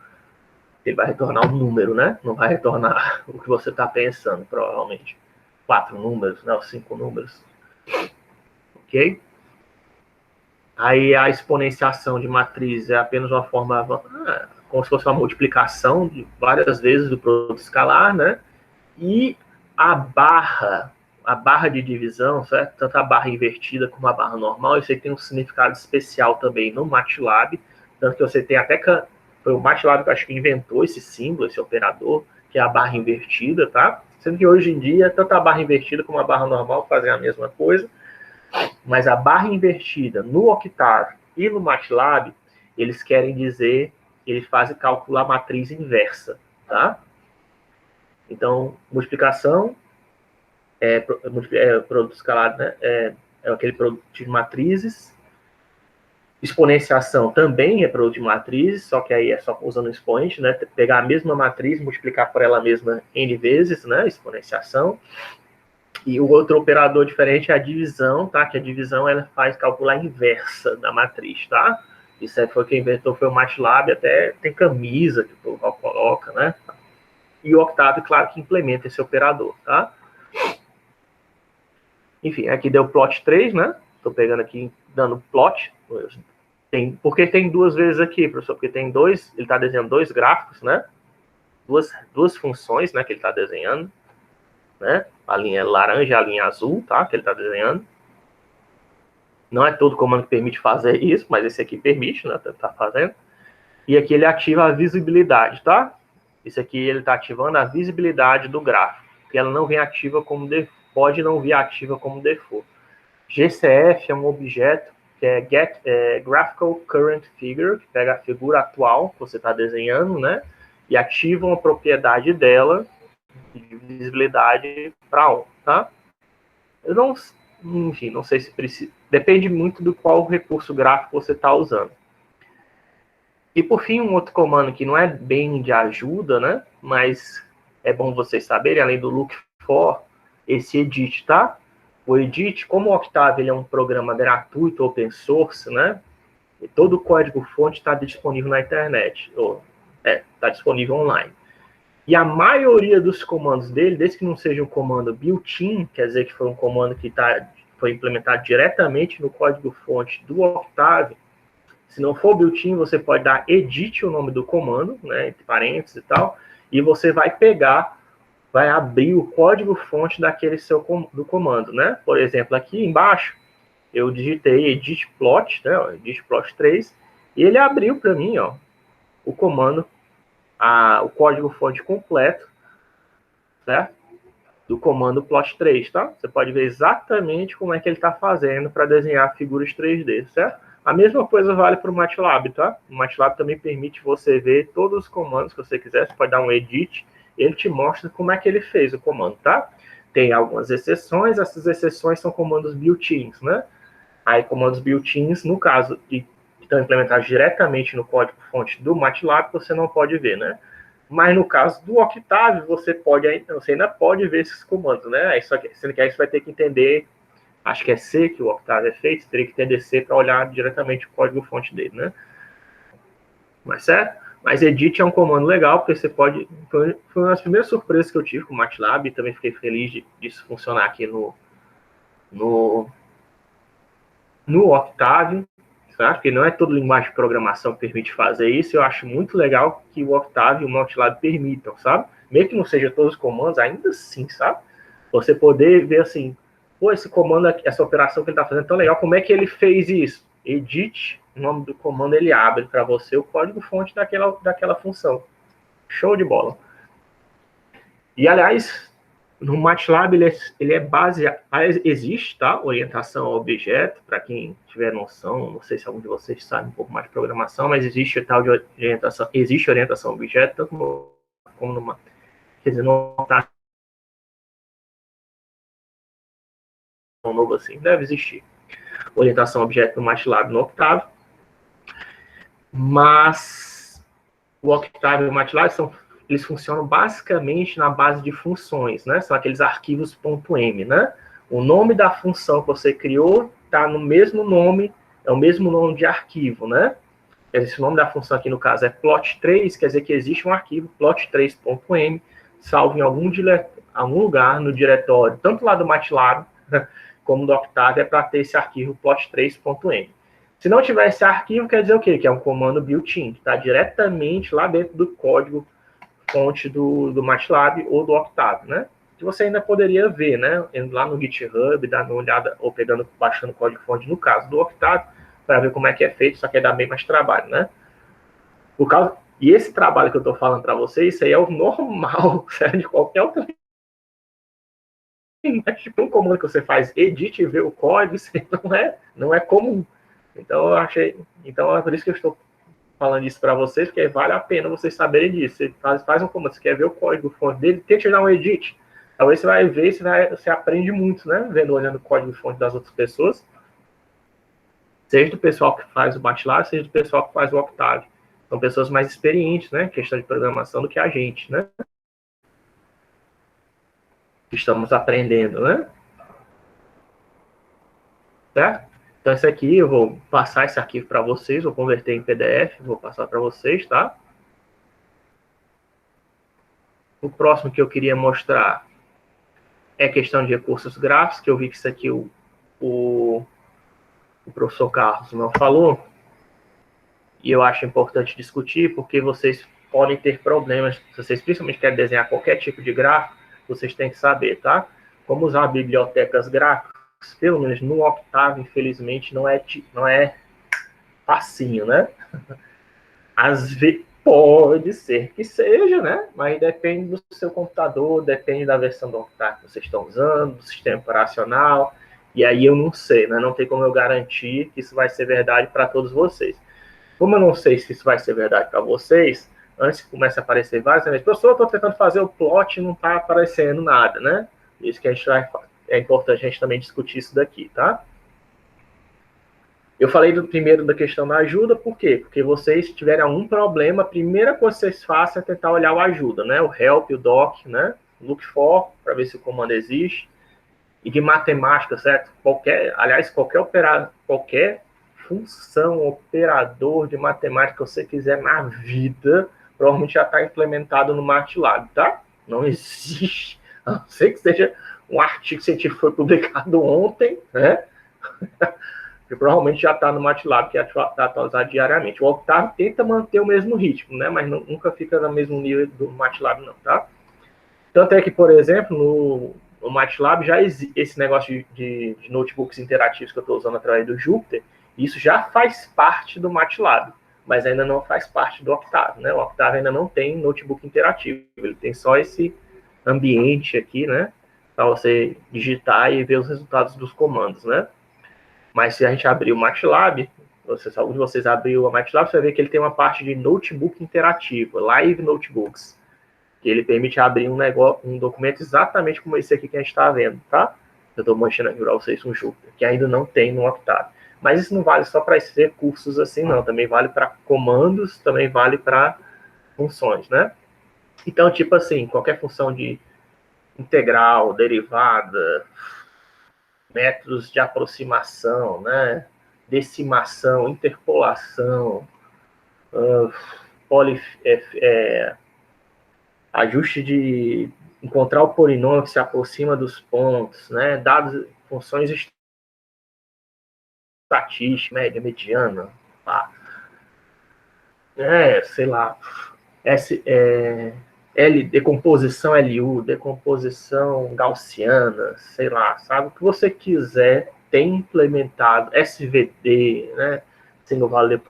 Ele vai retornar um número, né? Não vai retornar o que você está pensando, provavelmente. 4 números, né? Ou 5 números. Ok? Aí a exponenciação de matriz é apenas uma forma, como se fosse uma multiplicação de várias vezes do produto escalar, né? E a barra de divisão, certo? Tanto a barra invertida como a barra normal, isso aí tem um significado especial também no MATLAB, tanto que você tem até, foi o MATLAB que eu acho que inventou esse símbolo, esse operador, que é a barra invertida, tá? Sendo que hoje em dia, tanto a barra invertida como a barra normal fazem a mesma coisa, mas a barra invertida no Octave e no MATLAB, eles querem dizer, eles fazem calcular a matriz inversa, tá? Então, multiplicação produto escalar, né? É aquele produto de matrizes. Exponenciação também é produto de matrizes, só que aí é só usando o expoente, né? Pegar a mesma matriz, multiplicar por ela mesma n vezes, né? Exponenciação. E o outro operador diferente é a divisão, tá? Que a divisão ela faz calcular a inversa da matriz, tá? Isso aí foi quem inventou, foi o MATLAB, até tem camisa que o povo coloca, né? E o Octave, claro, que implementa esse operador, tá? Enfim, aqui deu plot 3, né? Estou pegando aqui, dando plot. Porque tem 2 vezes aqui, professor? Porque tem 2, ele está desenhando 2 gráficos, né? Duas funções, né? Que ele está desenhando, né? A linha laranja e a linha azul, tá? Que ele está desenhando. Não é todo comando que permite fazer isso, mas esse aqui permite, né? Tá fazendo. E aqui ele ativa a visibilidade, tá? Esse aqui ele está ativando a visibilidade do gráfico, que ela não vem ativa como pode não vir ativa como default. GCF é um objeto que é Graphical Current Figure, que pega a figura atual que você está desenhando, né? E ativa uma propriedade dela de visibilidade para on, tá? Eu não, enfim, não sei se precisa. Depende muito do qual recurso gráfico você está usando. E por fim, um outro comando que não é bem de ajuda, né? Mas é bom vocês saberem, além do look for, esse edit, tá? O edit, como o Octave ele é um programa gratuito, open source, né? E todo o código-fonte está disponível na internet, está disponível online. E a maioria dos comandos dele, desde que não seja um comando built-in, quer dizer que foi um comando que foi implementado diretamente no código-fonte do Octave, se não for built-in, você pode dar edit o nome do comando, né, entre parênteses e tal, e você vai abrir o código-fonte daquele do comando, né? Por exemplo, aqui embaixo, eu digitei edit plot, né, edit plot 3, e ele abriu para mim, ó, o comando, o código-fonte completo, certo? Do comando plot 3, tá? Você pode ver exatamente como é que ele está fazendo para desenhar figuras 3D, certo? A mesma coisa vale para o MATLAB, tá? O MATLAB também permite você ver todos os comandos que você quiser. Você pode dar um edit, ele te mostra como é que ele fez o comando, tá? Tem algumas exceções, essas exceções são comandos built-ins, né? Aí, comandos built-ins, no caso, que estão implementados diretamente no código-fonte do MATLAB, você não pode ver, né? Mas no caso do Octave, você ainda pode ver esses comandos, né? Sendo que aí você vai ter que entender, acho que é C que o Octave é feito, você teria que entender C para olhar diretamente o código-fonte dele, né? Mas certo? Mas edit é um comando legal, porque você pode... Foi uma das primeiras surpresas que eu tive com o MATLAB, e também fiquei feliz disso funcionar aqui no Octave, certo? Porque não é toda linguagem de programação que permite fazer isso. Eu acho muito legal que o Octave e o MATLAB permitam, sabe? Mesmo que não seja todos os comandos, ainda assim, sabe? Você poder ver assim, pô, esse comando, essa operação que ele está fazendo é tão legal, como é que ele fez isso? Edit, o nome do comando, ele abre para você o código-fonte daquela função. Show de bola. E, aliás, no MATLAB, ele é baseado... Existe, tá? Orientação ao objeto, para quem tiver noção, não sei se algum de vocês sabe um pouco mais de programação, mas existe tal de orientação, existe orientação ao objeto, tanto como numa... Quer dizer, não está novo assim, deve existir. Orientação ao objeto no MATLAB no Octave, mas o Octave e o MATLAB são eles funcionam basicamente na base de funções, né? São aqueles arquivos .m, né? O nome da função que você criou está no mesmo nome, é o mesmo nome de arquivo, né? Esse nome da função aqui, no caso, é plot3, quer dizer que existe um arquivo plot3.m, salvo em algum lugar no diretório, tanto lá do MATLAB, como do Octave, é para ter esse arquivo plot3.m. Se não tiver esse arquivo, quer dizer o quê? Que é um comando built-in, que está diretamente lá dentro do código fonte do MATLAB ou do Octave, né? Que você ainda poderia ver, né? Indo lá no GitHub, dando uma olhada, ou baixando o código-fonte, no caso do Octave, para ver como é que é feito, só que dá bem mais trabalho, né? E esse trabalho que eu estou falando para vocês, isso aí é o normal, certo? De qualquer outro. Tipo um comando que você faz edit e vê o código, isso não é comum. Então é por isso que eu estou falando isso para vocês, porque vale a pena vocês saberem disso. Você faz um comando, você quer ver o código fonte dele, tente dar um edit. Talvez você vai ver, você aprende muito, né? Olhando o código fonte das outras pessoas. Seja do pessoal que faz o MATLAB, seja do pessoal que faz o Octave. São pessoas mais experientes, né? Questão de programação do que a gente, né? Estamos aprendendo, né? Certo? Então, esse aqui, eu vou passar esse arquivo para vocês, vou converter em PDF, vou passar para vocês, tá? O próximo que eu queria mostrar é questão de recursos gráficos, que eu vi que isso aqui o professor Carlos não falou, e eu acho importante discutir, porque vocês podem ter problemas, se vocês principalmente querem desenhar qualquer tipo de gráfico, vocês têm que saber, tá? Como usar bibliotecas gráficas, pelo menos no Octave, infelizmente, não é facinho, né? Às vezes, pode ser que seja, né? Mas depende do seu computador, depende da versão do Octave que vocês estão usando, do sistema operacional, e aí eu não sei, né? Não tem como eu garantir que isso vai ser verdade para todos vocês. Como eu não sei se isso vai ser verdade para vocês, antes que comece a aparecer vários, professor, eu estou tentando fazer o plot e não está aparecendo nada, né? Isso que é importante a gente também discutir isso daqui, tá? Eu falei primeiro da questão da ajuda, por quê? Porque vocês tiverem algum problema, a primeira coisa que vocês façam é tentar olhar o ajuda, né? O help, o doc, né? Look for, para ver se o comando existe. E de matemática, certo? Qualquer função, operador de matemática que você quiser na vida, provavelmente já está implementado no MATLAB, tá? Não existe, a não ser que seja um artigo científico que foi publicado ontem, né? Que provavelmente já está no MATLAB, que está atualizado diariamente. O Octave tenta manter o mesmo ritmo, né? Mas nunca fica no mesmo nível do MATLAB, não, tá? Tanto é que, por exemplo, no MATLAB já existe esse negócio de notebooks interativos que eu estou usando através do Jupyter, isso já faz parte do MATLAB, mas ainda não faz parte do Octave, né? O Octave ainda não tem notebook interativo, ele tem só esse ambiente aqui, né? Para você digitar e ver os resultados dos comandos, né? Mas se a gente abrir o MATLAB, se algum de vocês abriu o MATLAB, você vai ver que ele tem uma parte de notebook interativo, Live Notebooks, que ele permite abrir um documento exatamente como esse aqui que a gente está vendo, tá? Eu estou mostrando aqui para vocês um Jupyter, que ainda não tem no Octave. Mas isso não vale só para esses recursos assim, não. Também vale para comandos, também vale para funções, né? Então, tipo assim, qualquer função de integral, derivada, métodos de aproximação, né? Decimação, interpolação, ajuste de encontrar o polinômio que se aproxima dos pontos, né? Dados, funções estatísticas, média, mediana, tá? Sei lá, decomposição LU, decomposição gaussiana, sei lá, sabe? O que você quiser tem implementado, SVD, né? Single Value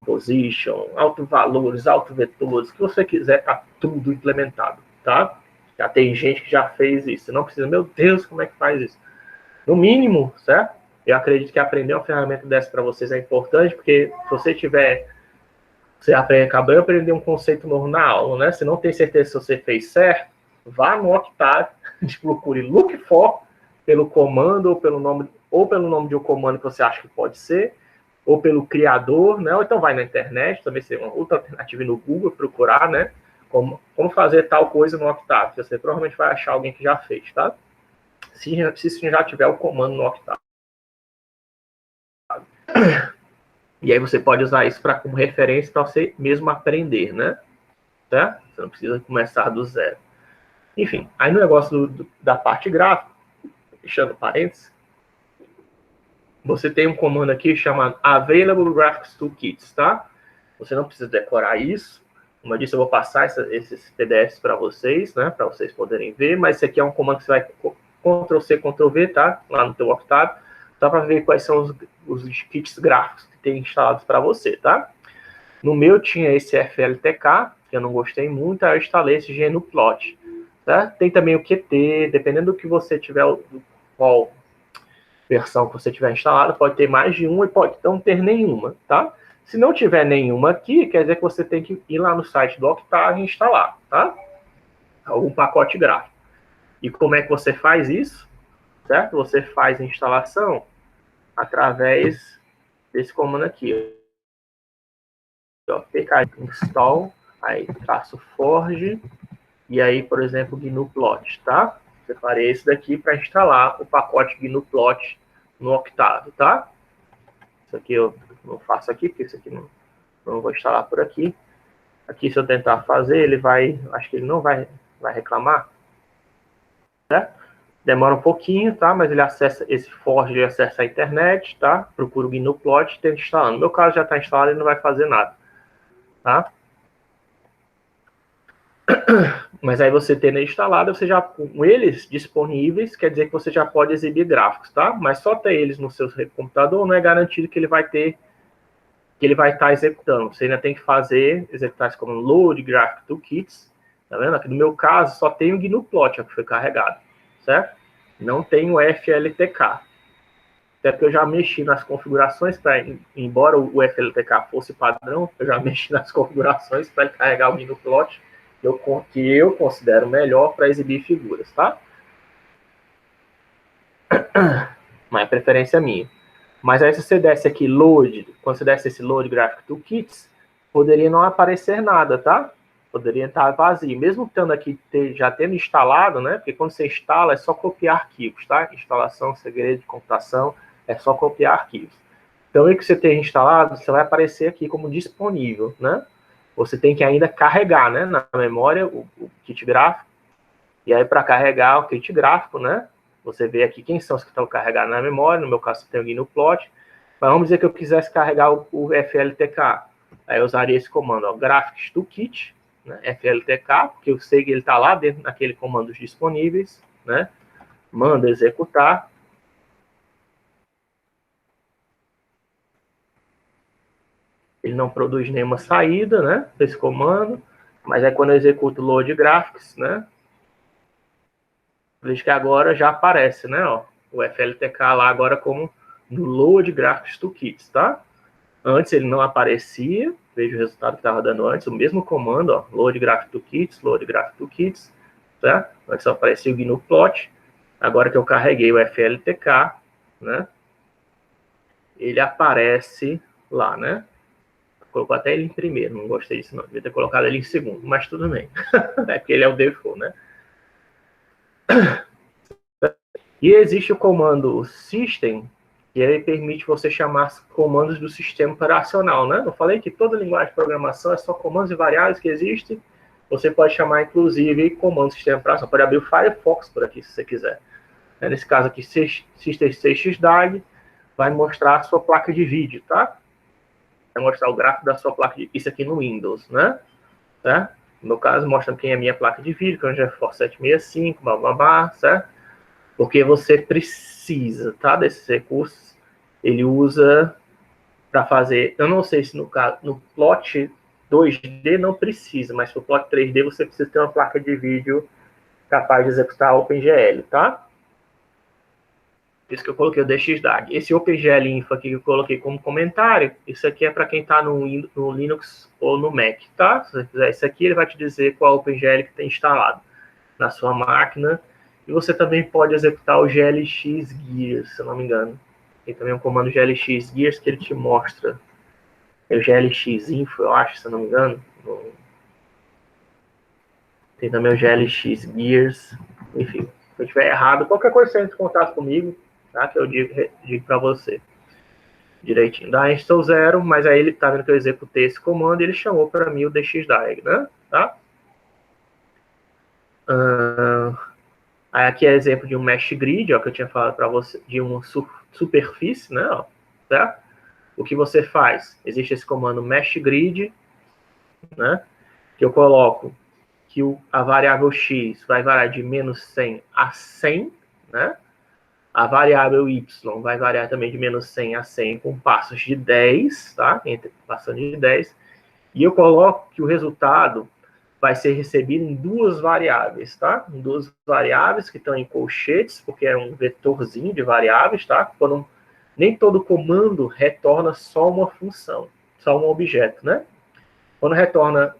Composition, autovalores, autovetores, o que você quiser, tá tudo implementado, tá? Já tem gente que já fez isso. Você não precisa, meu Deus, como é que faz isso? No mínimo, certo? Eu acredito que aprender uma ferramenta dessa para vocês é importante, porque se você tiver acabou de aprender um conceito novo na aula, né? Se não tem certeza se você fez certo, vá no Octave, procure look for pelo comando ou pelo nome de um comando que você acha que pode ser, ou pelo criador, né? Ou então vai na internet, também ser uma outra alternativa no Google, procurar, né? como fazer tal coisa no Octave. Você provavelmente vai achar alguém que já fez, tá? Se já tiver o comando no Octave. E aí você pode usar isso como referência para você mesmo aprender, né? Tá? Você não precisa começar do zero. Enfim, aí no negócio da parte gráfica, fechando parênteses, você tem um comando aqui chamado Available Graphics Toolkits, tá? Você não precisa decorar isso. Como eu disse, eu vou passar esses PDFs para vocês, né? Para vocês poderem ver, mas esse aqui é um comando que você vai Ctrl+C, Ctrl+V, tá? Lá no teu Octave, só para ver quais são os kits gráficos que tem instalados para você, tá? No meu tinha esse FLTK, que eu não gostei muito, aí eu instalei esse GNuPlot. Tá? Tem também o Qt, dependendo do que você tiver, qual versão que você tiver instalado, pode ter mais de uma e pode não ter nenhuma, tá? Se não tiver nenhuma aqui, quer dizer que você tem que ir lá no site do Octave e instalar, tá? Algum pacote gráfico. E como é que você faz isso? Certo? Você faz a instalação através desse comando aqui, ó, pk install, aí traço forge, e aí, por exemplo, GNuPlot, tá? Separei esse daqui para instalar o pacote GNuPlot no Octave, tá? Isso aqui eu não faço aqui, porque isso aqui não vou instalar por aqui. Aqui, se eu tentar fazer, ele vai... Acho que ele não vai reclamar. Certo? Demora um pouquinho, tá? Mas ele acessa esse Forge, ele acessa a internet, tá? Procura o GNuPlot e tenta instalar. No meu caso, já está instalado e não vai fazer nada, tá? Mas aí você tendo instalado, você já, com eles disponíveis, quer dizer que você já pode exibir gráficos, tá? Mas só ter eles no seu computador não é garantido que ele vai estar executando. Você ainda tem que executar esse como Load Graphic Toolkits, tá vendo? Aqui no meu caso, só tem o GNuPlot que foi carregado, certo? Não tem o FLTK. Até porque eu já mexi nas configurações, embora o FLTK fosse padrão, eu já mexi nas configurações para ele carregar o GNuPlot, que eu considero melhor para exibir figuras, tá? Mas é preferência minha. Mas aí se você desse aqui load, quando você desse esse load graphic toolkits, poderia não aparecer nada, tá? Poderia estar vazio. Mesmo estando aqui, já tendo instalado, né? Porque quando você instala, é só copiar arquivos, tá? Instalação, segredo de computação, é só copiar arquivos. Então, aí que você tem instalado, você vai aparecer aqui como disponível, né? Você tem que ainda carregar, né, na memória o kit gráfico. E aí, para carregar o kit gráfico, né, você vê aqui quem são os que estão carregados na memória. No meu caso, tem o GNuPlot. Mas vamos dizer que eu quisesse carregar o FLTK. Aí eu usaria esse comando, ó, Graphics Toolkit, né, FLTK, porque eu sei que ele está lá dentro daquele comando disponíveis, né? Manda executar. Ele não produz nenhuma saída, né, desse comando, mas é quando eu executo o load graphics, né, veja que agora já aparece, né, ó, o FLTK lá agora como no load graphics toolkits, tá? Antes ele não aparecia, veja o resultado que estava dando antes, o mesmo comando, ó, load graphics toolkits, tá? Antes só aparecia o GNuPlot, agora que eu carreguei o FLTK, né, ele aparece lá, né? Colocou até ele em primeiro, não gostei disso não. Devia ter colocado ele em segundo, mas tudo bem. É porque ele é o default, né? E existe o comando system, que ele permite você chamar comandos do sistema operacional, né? Eu falei que toda linguagem de programação é só comandos e variáveis que existem. Você pode chamar, inclusive, comando do sistema operacional. Pode abrir o Firefox por aqui, se você quiser. Nesse caso aqui, System 6xDAG vai mostrar a sua placa de vídeo, tá? Vai mostrar o gráfico da sua placa de vídeo. Isso aqui no Windows, né? Tá? No meu caso, mostra quem é a minha placa de vídeo, que é um GeForce 765, blá, certo? Porque você precisa, tá? Desses recursos. Ele usa para fazer, eu não sei se no caso, no plot 2D não precisa, mas no plot 3D você precisa ter uma placa de vídeo capaz de executar OpenGL, tá? Isso que eu coloquei o DXDAG. Esse OpenGL Info aqui que eu coloquei como comentário, isso aqui é para quem está no Linux ou no Mac, tá? Se você fizer isso aqui, ele vai te dizer qual OpenGL que tem instalado na sua máquina. E você também pode executar o GLX Gears, se eu não me engano. Tem também um comando GLX Gears que ele te mostra. É o GLX Info, eu acho, se eu não me engano. Tem também o GLX Gears. Enfim, se eu estiver errado, qualquer coisa você entra em contato comigo, tá? Que eu digo para você direitinho. Da install 0, mas aí ele tá vendo que eu executei esse comando e ele chamou para mim o DXDiag, né? Tá? Aí aqui é exemplo de um mesh grid, ó, que eu tinha falado para você, de uma superfície, né? Ó, tá? O que você faz? Existe esse comando mesh grid, né? Que eu coloco que a variável x vai variar de menos 100 a 100, né? A variável y vai variar também de menos 100 a 100 com passos de 10, tá? Passando de 10. E eu coloco que o resultado vai ser recebido em duas variáveis, tá? Em duas variáveis que estão em colchetes, porque é um vetorzinho de variáveis, tá? Quando nem todo comando retorna só uma função, só um objeto, né? Quando retorna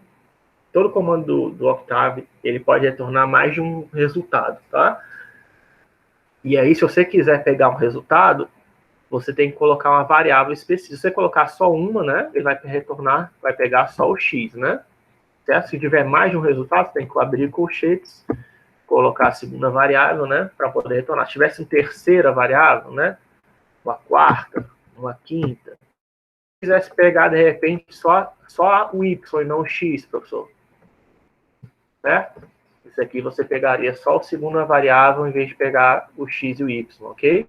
todo comando do Octave, ele pode retornar mais de um resultado, tá? E aí, se você quiser pegar um resultado, você tem que colocar uma variável específica. Se você colocar só uma, né, ele vai retornar, vai pegar só o x, né? Certo? Se tiver mais de um resultado, você tem que abrir colchetes, colocar a segunda variável, né, para poder retornar. Se tivesse uma terceira variável, né, uma quarta, uma quinta, se quisesse pegar, de repente, só o y e não o x, professor, certo? Isso aqui você pegaria só a segunda variável em vez de pegar o x e o y, ok?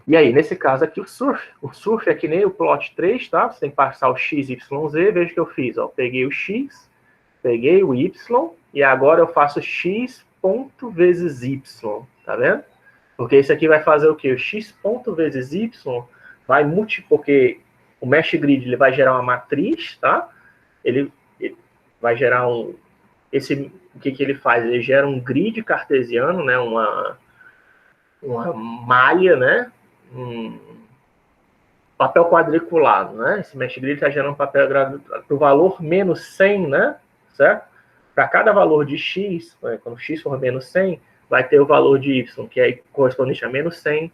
E aí, nesse caso aqui, o surf é que nem o plot 3, tá? Você tem que passar o x, y, z. Veja o que eu fiz, ó. Peguei o x, peguei o y, e agora eu faço x ponto vezes y, tá vendo? Porque isso aqui vai fazer o quê? O x ponto vezes y vai multiplicar, porque o mesh grid ele vai gerar uma matriz, tá? Ele vai gerar um... o que ele faz? Ele gera um grid cartesiano, né? Uma malha, né? Um papel quadriculado, né? Esse mesh grid está gerando um papel para o valor menos 100, né? Certo? Para cada valor de x, quando x for menos 100, vai ter o valor de y, que é correspondente a menos 100,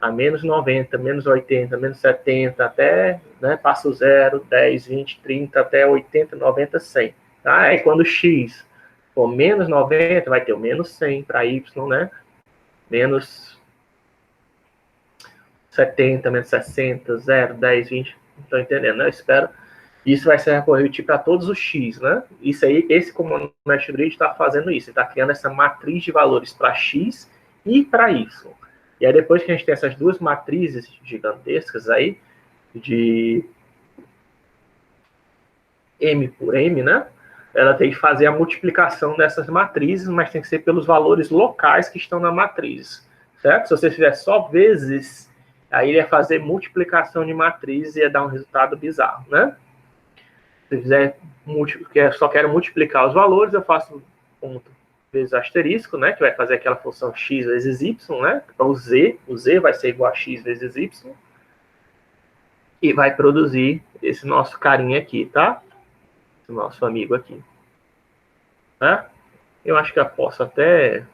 a menos 90, menos 80, menos 70, até, né, passa o 0, 10, 20, 30, até 80, 90, 100. Tá? Aí quando x for menos 90, vai ter o menos 100 para y, né? Menos 70, menos 60, 0, 10, 20. Não estou entendendo, né? Eu espero. Isso vai ser recorrente para todos os x, né? Isso aí, esse comando mesh grid está fazendo isso. Ele está criando essa matriz de valores para x e para y. E aí, depois que a gente tem essas duas matrizes gigantescas aí, de m por m, né? Ela tem que fazer a multiplicação dessas matrizes, mas tem que ser pelos valores locais que estão na matriz, certo? Se você fizer só vezes, aí ele ia fazer multiplicação de matrizes e ia dar um resultado bizarro, né? Se fizer, só quero multiplicar os valores, eu faço ponto vezes asterisco, né? Que vai fazer aquela função x vezes y, né? Então o z vai ser igual a x vezes y. E vai produzir esse nosso carinha aqui, tá? Esse nosso amigo aqui. Né? Eu acho que eu posso até,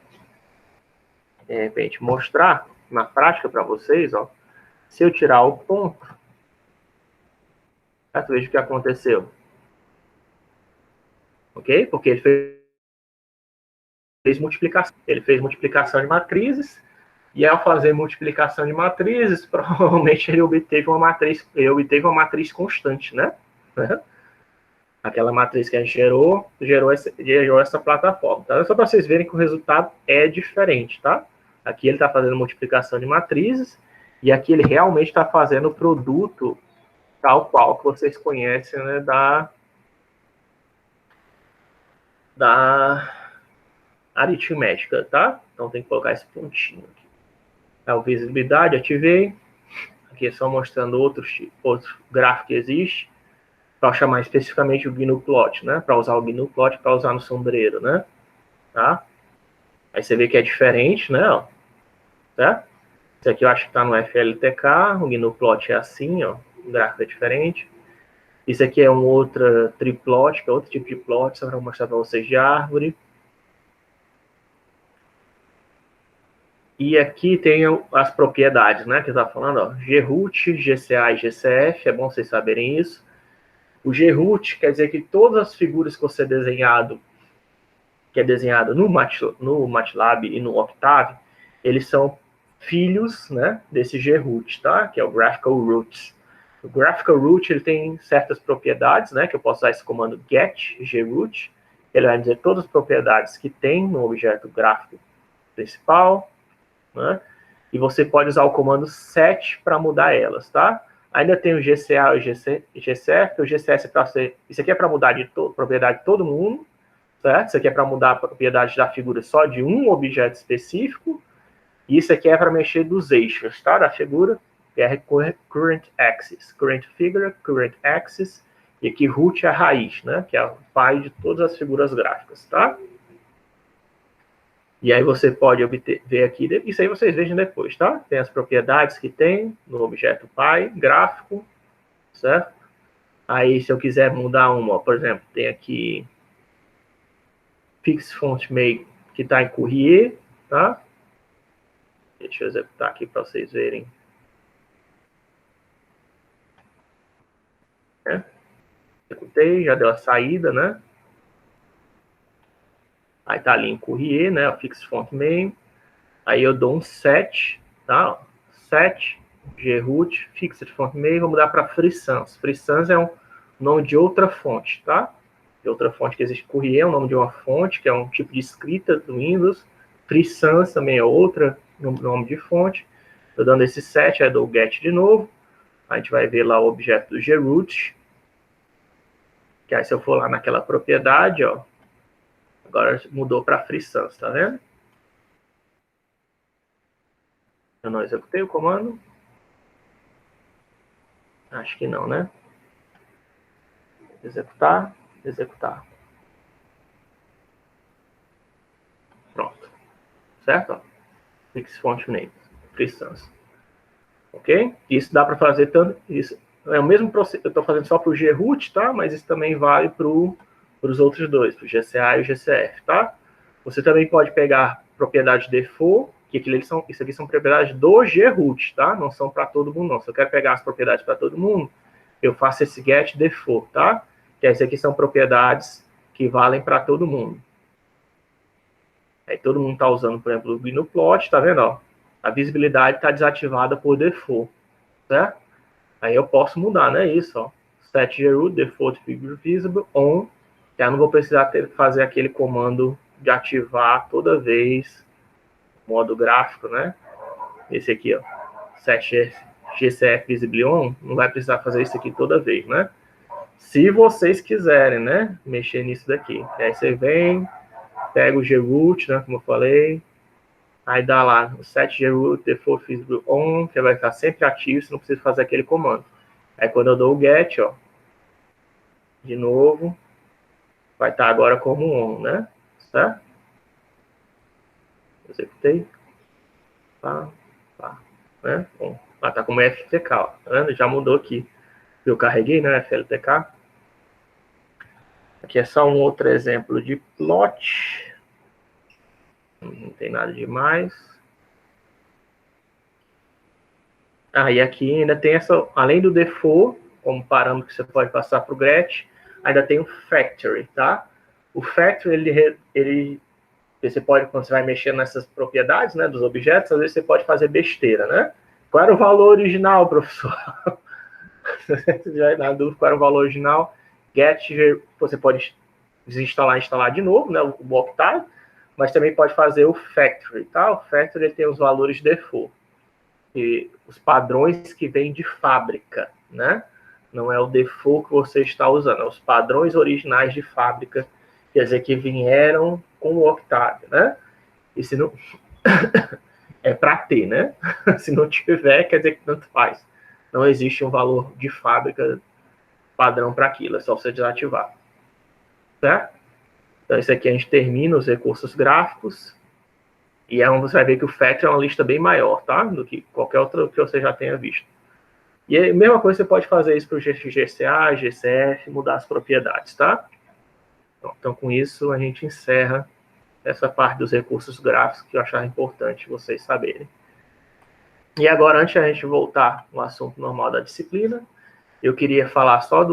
de repente, mostrar na prática para vocês, ó. Se eu tirar o ponto, certo? Veja o que aconteceu. Ok? Porque ele fez multiplicação. Ele fez multiplicação de matrizes, e ao fazer multiplicação de matrizes, provavelmente ele obteve uma matriz constante, né? Aquela matriz que a gente gerou essa plataforma. Tá? Só para vocês verem que o resultado é diferente, tá? Aqui ele está fazendo multiplicação de matrizes, e aqui ele realmente está fazendo o produto tal qual que vocês conhecem, né, da aritmética, tá? Então tem que colocar esse pontinho aqui. A visibilidade, ativei. Aqui é só mostrando outro gráfico que existe, para chamar especificamente o GNU Plot, né? Para usar o GNU Plot para usar no sombreiro, né? Tá? Aí você vê que é diferente, né? Ó, certo? Esse aqui eu acho que está no FLTK, o GNU Plot é assim, ó, o gráfico é diferente. Isso aqui é um outro triplot, que é outro tipo de plot, só para mostrar para vocês de árvore. E aqui tem as propriedades, né, que eu estava falando, ó, GROOT, GCA e GCF, é bom vocês saberem isso. O GRoot quer dizer que todas as figuras que você que é desenhado no MATLAB e no Octave, eles são filhos, né, desse GRoot, tá? Que é o Graphical Roots. O Graphical Root ele tem certas propriedades, né, que eu posso usar esse comando get groot. Ele vai dizer todas as propriedades que tem no objeto gráfico principal, né? E você pode usar o comando set para mudar elas, tá? Ainda tem o GCA e o GCF. O GCS é para ser, isso aqui é para mudar de propriedade de todo mundo, certo? Isso aqui é para mudar a propriedade da figura só de um objeto específico. E isso aqui é para mexer dos eixos, tá? Da figura, que é current axis, current figure, current axis, e aqui root é a raiz, né? Que é o pai de todas as figuras gráficas, tá? E aí você pode ver aqui, isso aí vocês vejam depois, tá? Tem as propriedades que tem no objeto pai, gráfico, certo? Aí se eu quiser mudar uma, por exemplo, tem aqui fix font make, que está em Courrier, tá? Deixa eu executar aqui para vocês verem. Né? Executei, já deu a saída, né? Aí tá ali em Courrier, né? O fix font main. Aí eu dou um set, tá? Set groot fixed font main, vou mudar para Free Sans. Free Sans é um nome de outra fonte, tá? De outra fonte que existe. Courrier é o nome de uma fonte, que é um tipo de escrita do Windows. Free Sans também é outra nome de fonte. Tô dando esse set, aí dou get de novo. A gente vai ver lá o objeto do groot. Que aí se eu for lá naquela propriedade, ó, agora mudou para Free Sans, tá vendo? Eu não executei o comando? Acho que não, né? Executar, executar. Pronto. Certo? Ó. Fix font name, Free Sans. Ok? Isso dá para fazer tanto. Isso é o mesmo processo. Eu estou fazendo só para o groot, tá? Mas isso também vale para os outros dois, para o GCA e o GCF, tá? Você também pode pegar propriedades default, que isso aqui são propriedades do groot, tá? Não são para todo mundo, não. Se eu quero pegar as propriedades para todo mundo, eu faço esse get default, tá? Que essas aqui são propriedades que valem para todo mundo. Aí todo mundo está usando, por exemplo, o GnuPlot, tá vendo? Ó? A visibilidade está desativada por default, certo? Aí eu posso mudar, né? Isso, ó. Set groot default figure visible on. Já não vou precisar fazer aquele comando de ativar toda vez modo gráfico, né? Esse aqui, ó. Set GCF visible on. Não vai precisar fazer isso aqui toda vez, né? Se vocês quiserem, né? Mexer nisso daqui. Aí você vem, pega o groot, né? Como eu falei. Aí dá lá o set groot default visible on, que vai estar sempre ativo, você não precisa fazer aquele comando. Aí quando eu dou o get, ó, de novo, vai estar agora como on, né? Certo? Executei. Tá, né? Bom, tá como FLTK, ó, tá vendo? Já mudou aqui. Eu carreguei, né? FLTK. Aqui é só um outro exemplo de plot. Não tem nada demais. E aqui ainda tem essa, além do default, como parâmetro que você pode passar para o get, ainda tem o factory, tá? O factory, você pode, quando você vai mexer nessas propriedades, né, dos objetos, às vezes você pode fazer besteira, né? Qual era o valor original, professor? Já na dúvida, qual era o valor original? Get, você pode desinstalar e instalar de novo, né, o Octave, mas também pode fazer o factory, tá? O factory tem os valores default. E os padrões que vêm de fábrica, né? Não é o default que você está usando, é os padrões originais de fábrica, quer dizer, que vieram com o Octave, né? E se não... é para ter, né? Se não tiver, quer dizer que tanto faz. Não existe um valor de fábrica padrão para aquilo, é só você desativar. Certo? Então, isso aqui a gente termina os recursos gráficos. E é onde você vai ver que o factory é uma lista bem maior, tá? Do que qualquer outra que você já tenha visto. E a mesma coisa você pode fazer isso para o GCA, GCF, mudar as propriedades, tá? Então, com isso, a gente encerra essa parte dos recursos gráficos que eu achava importante vocês saberem. E agora, antes de a gente voltar no assunto normal da disciplina, eu queria falar só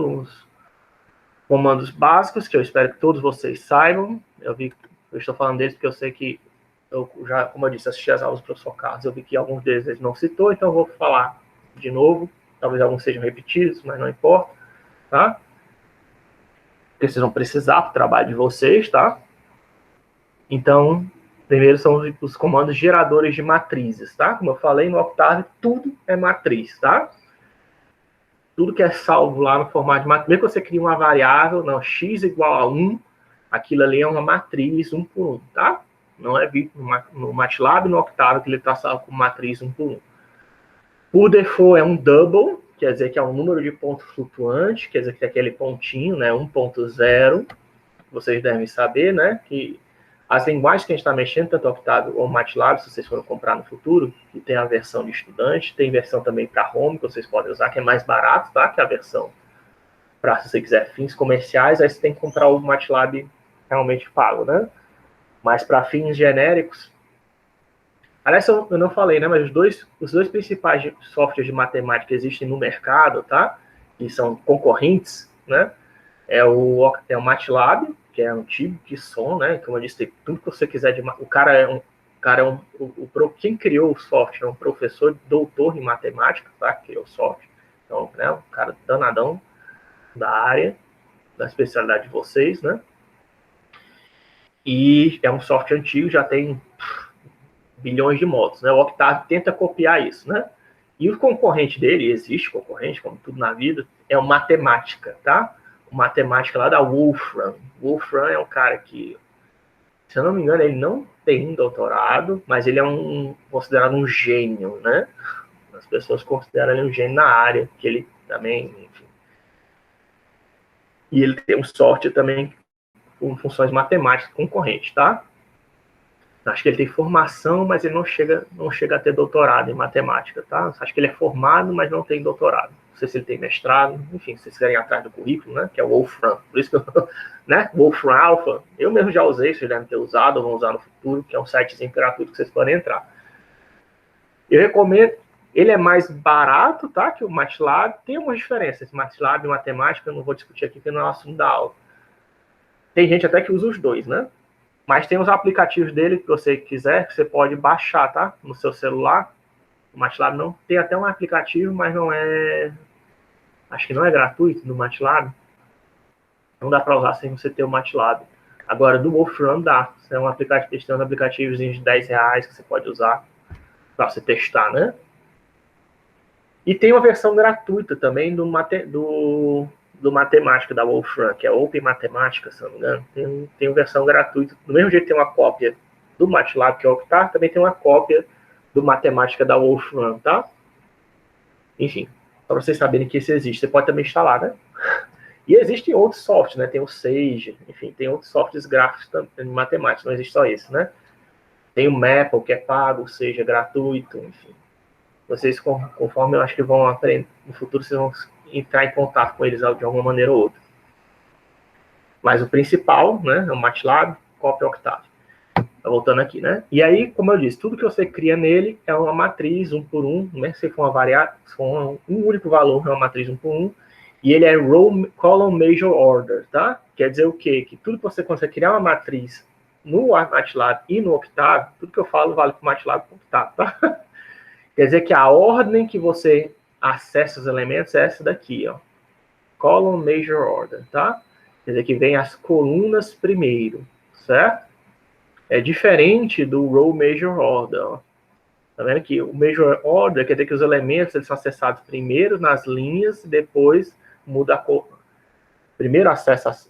comandos básicos, que eu espero que todos vocês saibam. Eu estou falando deles porque eu sei que eu já, como eu disse, assisti as aulas do professor Carlos, eu vi que alguns deles ele não citou, então eu vou falar de novo. Talvez alguns sejam repetidos, mas não importa, tá? Porque vocês vão precisar para o trabalho de vocês, tá? Então, primeiro são os comandos geradores de matrizes, tá? Como eu falei, no Octave, tudo é matriz, tá? Tudo que é salvo lá no formato de matriz, mesmo que você crie uma variável, não, x igual a 1, aquilo ali é uma matriz 1 por 1, tá? Não é no MATLAB, no Octave, que ele está salvo com matriz 1 por 1. Por default é um double, quer dizer que é um número de ponto flutuante, quer dizer que é aquele pontinho, né, 1.0, vocês devem saber, né, que as linguagens que a gente está mexendo, tanto Octave ou MATLAB, se vocês forem comprar no futuro, que tem a versão de estudante, tem versão também para home, que vocês podem usar, que é mais barato, tá? Que é a versão para, se você quiser, fins comerciais, aí você tem que comprar o MATLAB realmente pago, né? Mas para fins genéricos... Aliás, eu não falei, né? Mas os dois principais softwares de matemática que existem no mercado, tá? Que são concorrentes, né? É o MATLAB, que é antigo, de som, né? Como eu disse, tem tudo que você quiser de... Quem criou o software é um professor doutor em matemática, tá? Que criou o software. Então, né? Um cara danadão da área, da especialidade de vocês, né? E é um software antigo, já tem bilhões de módulos, né? O Octave tenta copiar isso, né? E o concorrente dele, existe concorrente, como tudo na vida, é o Matemática, tá? O Matemática lá da Wolfram. Wolfram é um cara que, se eu não me engano, ele não tem doutorado, mas ele é considerado um gênio, né? As pessoas consideram ele um gênio na área, que ele também, enfim. E ele tem um software também com funções matemáticas concorrente, tá? Acho que ele tem formação, mas ele não chega a ter doutorado em matemática, tá? Acho que ele é formado, mas não tem doutorado. Não sei se ele tem mestrado, enfim, se vocês querem ir atrás do currículo, né? Que é o Wolfram. Por isso que eu, né? Wolfram Alpha, eu mesmo já usei, vocês devem ter usado, ou vão usar no futuro, que é um sitezinho gratuito que vocês podem entrar. Eu recomendo, ele é mais barato, tá? Que o MATLAB. Tem algumas diferenças. MATLAB e matemática, eu não vou discutir aqui, porque não é o assunto da aula. Tem gente até que usa os dois, né? Mas tem os aplicativos dele que você quiser, que você pode baixar, tá? No seu celular. O MATLAB não tem até um aplicativo, mas não é... Acho que não é gratuito no MATLAB. Não dá para usar sem você ter o MATLAB. Agora, do Wolfram dá. É um aplicativo, tem uns aplicativos de R$10 que você pode usar para você testar, né? E tem uma versão gratuita também do Matemática da Wolfram, que é Open Matemática, se não me engano. Tem uma versão gratuita. Do mesmo jeito que tem uma cópia do MATLAB, que é o Octave, também tem uma cópia do Matemática da Wolfram, tá? Enfim, para vocês saberem que isso existe. Você pode também instalar, né? E existem outros softwares, né? Tem o Sage, enfim, tem outros softwares gráficos também, de matemática, não existe só esse, né? Tem o Maple, que é pago, o Sage é gratuito, enfim. Vocês, conforme eu acho que vão aprender, no futuro vocês vão entrar em contato com eles de alguma maneira ou outra. Mas o principal, né, é o MATLAB, cópia Octave. Tá voltando aqui, né? E aí, como eu disse, tudo que você cria nele é uma matriz 1 por 1, né? Se for uma variável, se for um único valor, é uma matriz 1 por 1, e ele é column major order, tá? Quer dizer o quê? Que tudo que você consegue criar uma matriz no MATLAB e no Octave, tudo que eu falo vale para o MATLAB e para o Octave, tá? Quer dizer que a ordem que você acessa os elementos é essa daqui, ó. Column Major Order, tá? Quer dizer que vem as colunas primeiro, certo? É diferente do Row Major Order, ó. Tá vendo que o Major Order quer dizer que os elementos eles são acessados primeiro nas linhas e depois muda a cor. Primeiro acessa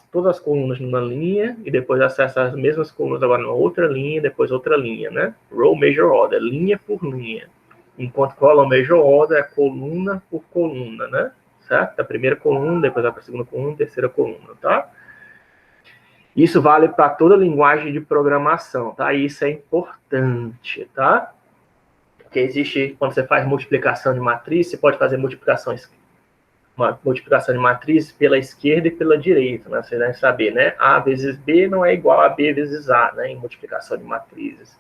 todas as colunas numa linha e depois acessa as mesmas colunas agora numa outra linha e depois outra linha, né? Row Major Order, linha por linha. Enquanto Column Major Order é coluna por coluna, né? Certo? A primeira coluna, depois a segunda coluna, terceira coluna, tá? Isso vale para toda linguagem de programação, tá? Isso é importante, tá? Porque existe, quando você faz multiplicação de matriz, você pode fazer uma multiplicação de matriz pela esquerda e pela direita, né? Você deve saber, né? A vezes B não é igual a B vezes A, né? Em multiplicação de matrizes.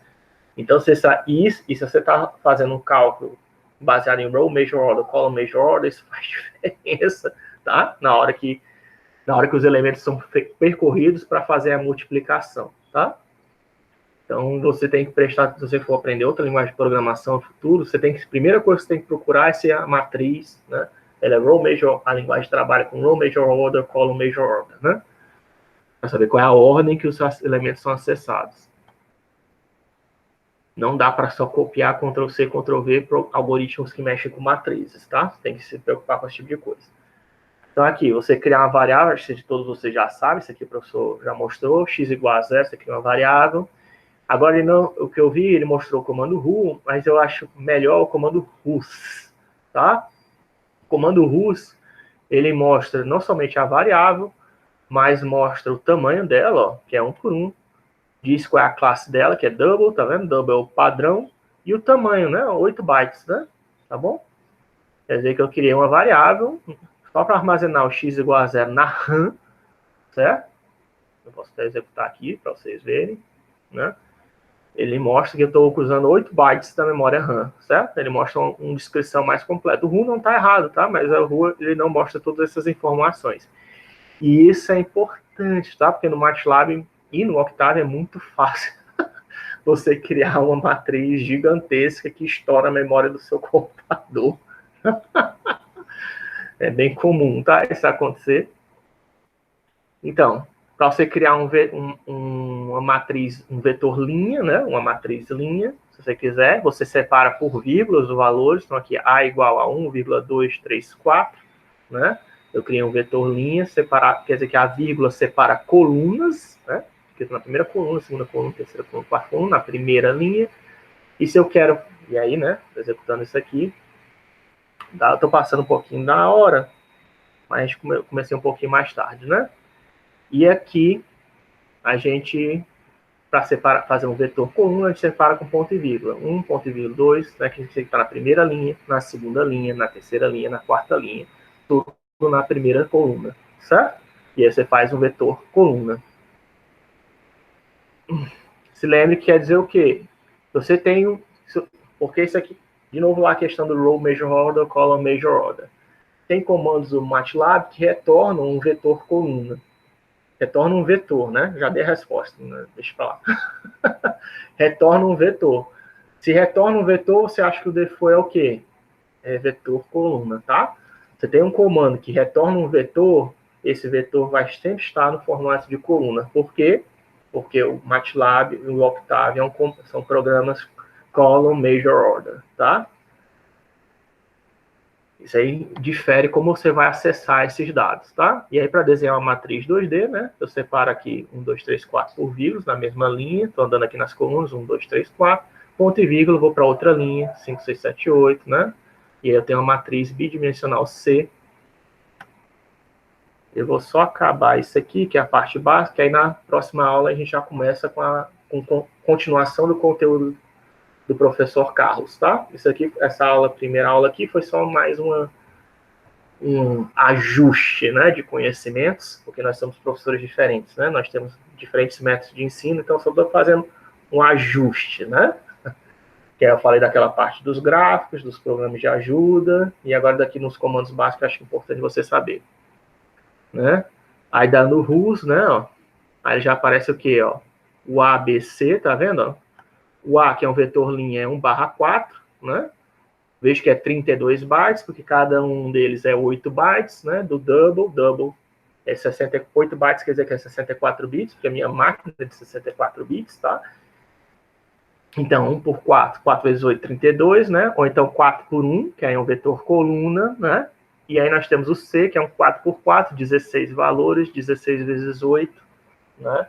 Então, se você está fazendo um cálculo baseado em Row Major Order, Column Major Order, isso faz diferença, tá? Na hora que na hora que os elementos são percorridos para fazer a multiplicação, tá? Então, você tem que prestar, se você for aprender outra linguagem de programação no futuro, você tem que, a primeira coisa que você tem que procurar é ser a matriz, né? Ela é row major, a linguagem trabalha com row major order, column major order, né? Para saber qual é a ordem que os elementos são acessados. Não dá para só copiar Ctrl+C, Ctrl+V para algoritmos que mexem com matrizes, tá? Você tem que se preocupar com esse tipo de coisa. Então, aqui, você criar uma variável, acho que todos vocês já sabem, isso aqui o professor já mostrou, x igual a 0, você cria uma variável. Agora, ele não, o que eu vi, ele mostrou o comando ru, mas eu acho melhor o comando rus, tá? O comando rus, ele mostra não somente a variável, mas mostra o tamanho dela, ó, que é 1 por 1, diz qual é a classe dela, que é double, tá vendo? Double é o padrão, e o tamanho, né? 8 bytes, né? Tá bom? Quer dizer que eu criei uma variável só para armazenar o x igual a 0 na RAM, certo? Eu posso até executar aqui para vocês verem, né? Ele mostra que eu estou usando 8 bytes da memória RAM, certo? Ele mostra uma descrição mais completa. O RU não está errado, tá? Mas o RU ele não mostra todas essas informações. E isso é importante, tá? Porque no MATLAB e no Octave é muito fácil você criar uma matriz gigantesca que estoura a memória do seu computador. É bem comum, tá? Isso acontecer. Então, para você criar uma matriz, um vetor linha, né? Uma matriz linha, se você quiser, você separa por vírgulas os valores. Então, aqui A igual a 1,234, né? Eu criei um vetor linha, separar, quer dizer que a vírgula separa colunas, né? Fica na primeira coluna, segunda coluna, terceira coluna, quarta coluna, na primeira linha. E se eu quero, e aí, né? Executando isso aqui, eu tô passando um pouquinho da hora, mas comecei um pouquinho mais tarde, né? E aqui, a gente, para fazer um vetor coluna, a gente separa com ponto e vírgula. 1, ponto e vírgula, 2, né, que a gente está na primeira linha, na segunda linha, na terceira linha, na quarta linha, tudo na primeira coluna, certo? E aí você faz um vetor coluna. Se lembre que quer dizer o quê? Você tem, porque isso aqui, de novo lá a questão do row major order, column major order. Tem comandos do MATLAB que retornam um vetor coluna. Retorna um vetor, né? Já dei a resposta, né? Deixa pra lá. Retorna um vetor. Se retorna um vetor, você acha que o default é o quê? É vetor coluna, tá? Você tem um comando que retorna um vetor, esse vetor vai sempre estar no formato de coluna. Por quê? Porque o MATLAB e o Octave são programas column major order, tá? Isso aí difere como você vai acessar esses dados, tá? E aí, para desenhar uma matriz 2D, né? Eu separo aqui 1, 2, 3, 4 por vírgulas na mesma linha. Estou andando aqui nas colunas, 1, 2, 3, 4. Ponto e vírgula, vou para outra linha, 5, 6, 7, 8, né? E aí eu tenho uma matriz bidimensional C. Eu vou só acabar isso aqui, que é a parte básica, aí na próxima aula a gente já começa com a continuação do conteúdo do professor Carlos, tá? Isso aqui, essa aula, primeira aula aqui, foi só mais um ajuste, né, de conhecimentos, porque nós somos professores diferentes, né? Nós temos diferentes métodos de ensino, então só estou fazendo um ajuste, né? Que eu falei daquela parte dos gráficos, dos programas de ajuda, e agora daqui nos comandos básicos, acho importante você saber, né? Aí dá no RUS, né, ó, aí já aparece o quê, ó? O ABC, tá vendo, ó? O A, que é um vetor linha, é 1/4, né? Vejo que é 32 bytes, porque cada um deles é 8 bytes, né? Do double é 68 bytes, quer dizer que é 64 bits, porque a minha máquina é de 64 bits, tá? Então, 1 por 4, 4 vezes 8, 32, né? Ou então 4 por 1, que aí é um vetor coluna, né? E aí nós temos o C, que é um 4 por 4, 16 valores, 16 vezes 8, né?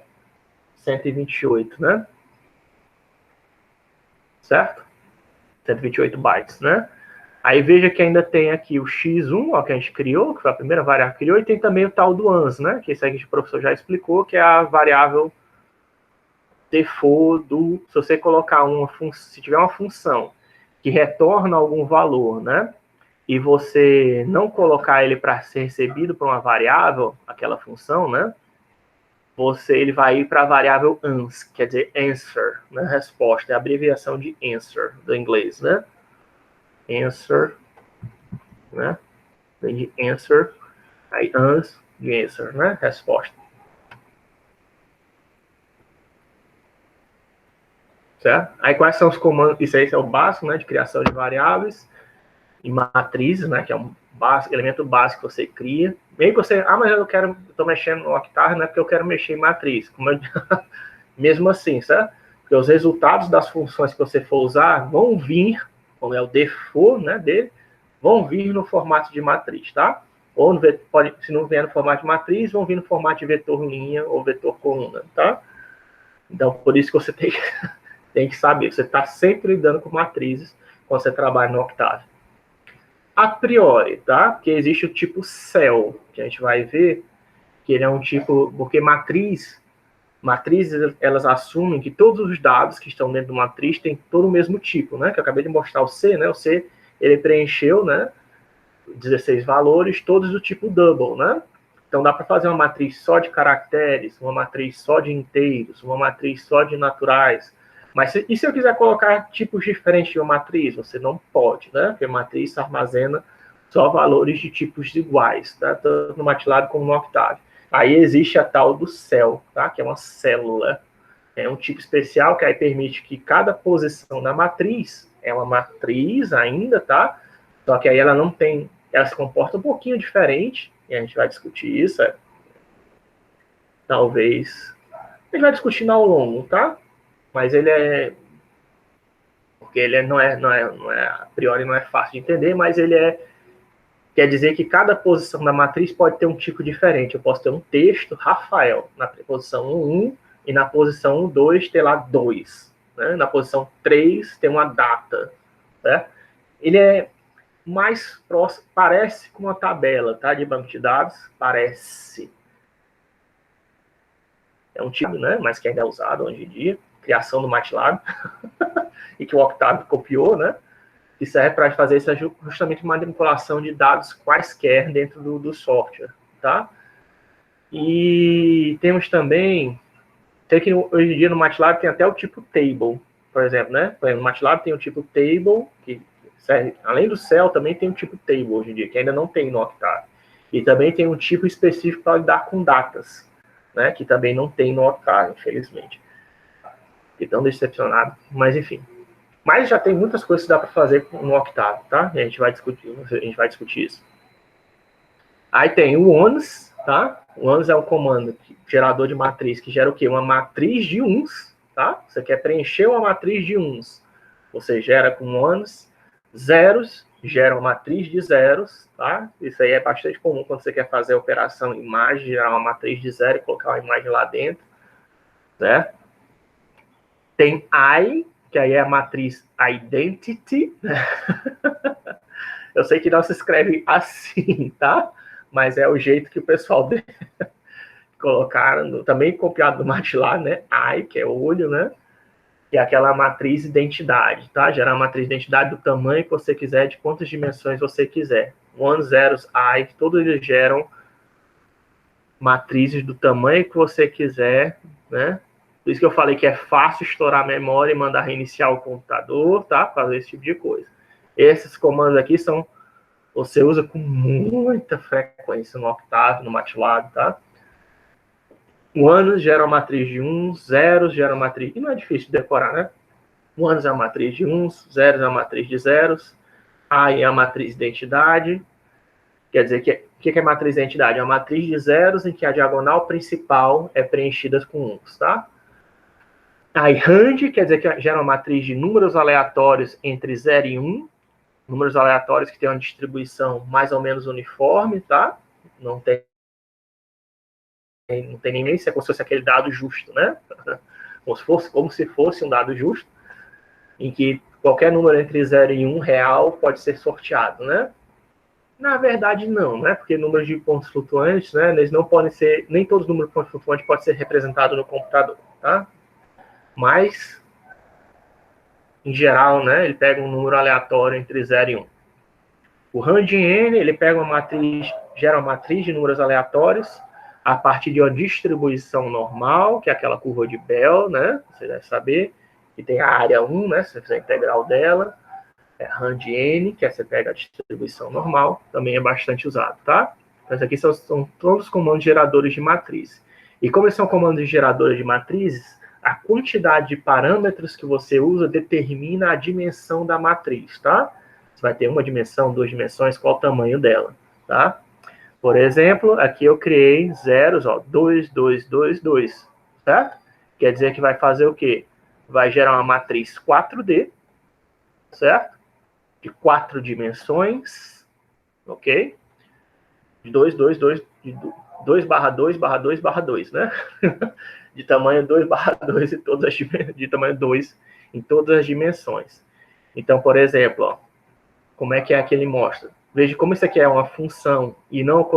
128, né? Certo? 128 bytes, né? Aí veja que ainda tem aqui o x1, ó, que a gente criou, que foi a primeira variável que criou, e tem também o tal do ans, né? Que esse aqui o professor já explicou, que é a variável default do... Se você colocar se tiver uma função que retorna algum valor, né? E você não colocar ele para ser recebido por uma variável, aquela função, né? Ele vai ir para a variável ans, quer dizer answer, né? Resposta, é a abreviação de answer do inglês, né? Answer, né? Vem de answer, aí ans, answer, né? Resposta. Certo? Aí quais são os comandos? Isso aí é o básico, né? De criação de variáveis e matrizes, né? Que é um elemento básico que você cria. Bem que você, mas eu estou mexendo no Octave, não é porque eu quero mexer em matriz. Mesmo assim, certo? Porque os resultados das funções que você for usar vão vir, como é o default, né, dele, vão vir no formato de matriz, tá? Ou se não vier no formato de matriz, vão vir no formato de vetor linha ou vetor coluna, tá? Então, por isso que você tem que saber, você está sempre lidando com matrizes quando você trabalha no Octave. A priori, tá? Porque existe o tipo cell, que a gente vai ver, que ele é um tipo, porque matrizes, elas assumem que todos os dados que estão dentro de uma matriz têm todo o mesmo tipo, né? Que eu acabei de mostrar o C, né? O C, ele preencheu, né? 16 valores, todos do tipo double, né? Então dá para fazer uma matriz só de caracteres, uma matriz só de inteiros, uma matriz só de naturais. Mas e se eu quiser colocar tipos diferentes de uma matriz? Você não pode, né? Porque a matriz armazena só valores de tipos iguais, tá? Tanto no MATLAB como no Octave. Aí existe a tal do cell, tá? Que é uma célula. É um tipo especial que aí permite que cada posição da matriz é uma matriz ainda, tá? Só que aí ela se comporta um pouquinho diferente, e a gente vai discutir isso, talvez. A gente vai discutindo ao longo, tá? Mas porque ele a priori não é fácil de entender, mas quer dizer que cada posição da matriz pode ter um tipo diferente. Eu posso ter um texto, Rafael, na posição 1, e na posição 2 ter lá 2. Né? Na posição 3 tem uma data. Né? Ele é mais próximo, parece com uma tabela, tá? De banco de dados, parece. É um tipo, né? Mas que ainda é usado hoje em dia, criação do MATLAB, e que o Octave copiou, né? Que serve para fazer essa justamente manipulação de dados quaisquer dentro do software, tá? E temos também, sei que hoje em dia no MATLAB tem até o tipo table, por exemplo, né? No MATLAB tem o tipo table, que serve, além do cell, também tem o tipo table hoje em dia, que ainda não tem no Octave. E também tem um tipo específico para lidar com datas, né? Que também não tem no Octave, infelizmente. Então, decepcionado, mas enfim. Mas já tem muitas coisas que dá para fazer no Octave, tá? E a gente vai discutir isso. Aí tem o ONS, tá? O ONS é um comando gerador de matriz que gera o quê? Uma matriz de uns, tá? Você quer preencher uma matriz de uns. Você gera com ONS zeros, gera uma matriz de zeros, tá? Isso aí é bastante comum quando você quer fazer a operação imagem, gerar uma matriz de zero e colocar uma imagem lá dentro, certo? Tem I, que aí é a matriz identity. Eu sei que não se escreve assim, tá? Mas é o jeito que o pessoal colocaram, também copiado do MATLAB, né? I, que é olho, né? E aquela matriz identidade, tá? Gerar a matriz identidade do tamanho que você quiser, de quantas dimensões você quiser. One, zeros, I, que todos eles geram matrizes do tamanho que você quiser, né? Por isso que eu falei que é fácil estourar a memória e mandar reiniciar o computador, tá? Fazer esse tipo de coisa. Esses comandos aqui você usa com muita frequência no Octave, no MATLAB, tá? Ones gera uma matriz de uns, zeros gera uma matriz... E não é difícil de decorar, né? Ones é a matriz de uns, zeros é a matriz de zeros, I é a matriz de identidade. Quer dizer, o que é matriz de identidade? É uma matriz de zeros em que a diagonal principal é preenchida com uns, tá? Aí, RAND quer dizer que gera uma matriz de números aleatórios entre 0 e 1, números aleatórios que têm uma distribuição mais ou menos uniforme, tá? Não tem nem se é como se fosse aquele dado justo, né? Como se fosse um dado justo, em que qualquer número entre 0 e 1 real pode ser sorteado, né? Na verdade, não, né? Porque números de pontos flutuantes, né? Eles não podem ser, nem todos os números de pontos flutuantes podem ser representados no computador, tá? Mas, em geral, né? Ele pega um número aleatório entre 0 e 1. O RAND-N, ele pega uma matriz, gera uma matriz de números aleatórios a partir de uma distribuição normal, que é aquela curva de Bell, né? Você deve saber, que tem a área 1, né? Se você fizer a integral dela. É RAND-N, que é você pega a distribuição normal, também é bastante usado, tá? Então, isso aqui são todos comandos geradores de matriz. E como eles são comandos geradores de matrizes, a quantidade de parâmetros que você usa determina a dimensão da matriz, tá? Você vai ter uma dimensão, duas dimensões, qual o tamanho dela, tá? Por exemplo, aqui eu criei zeros, ó, 2, 2, 2, 2, certo? Quer dizer que vai fazer o quê? Vai gerar uma matriz 4D, certo? De 4 dimensões, ok? De 2, 2, 2, de 2 barra 2 barra 2 barra 2, né? De tamanho 2 barra 2 em todas as de tamanho 2 em todas as dimensões. Então, por exemplo, ó, como é que ele mostra? Veja como isso aqui é uma função e não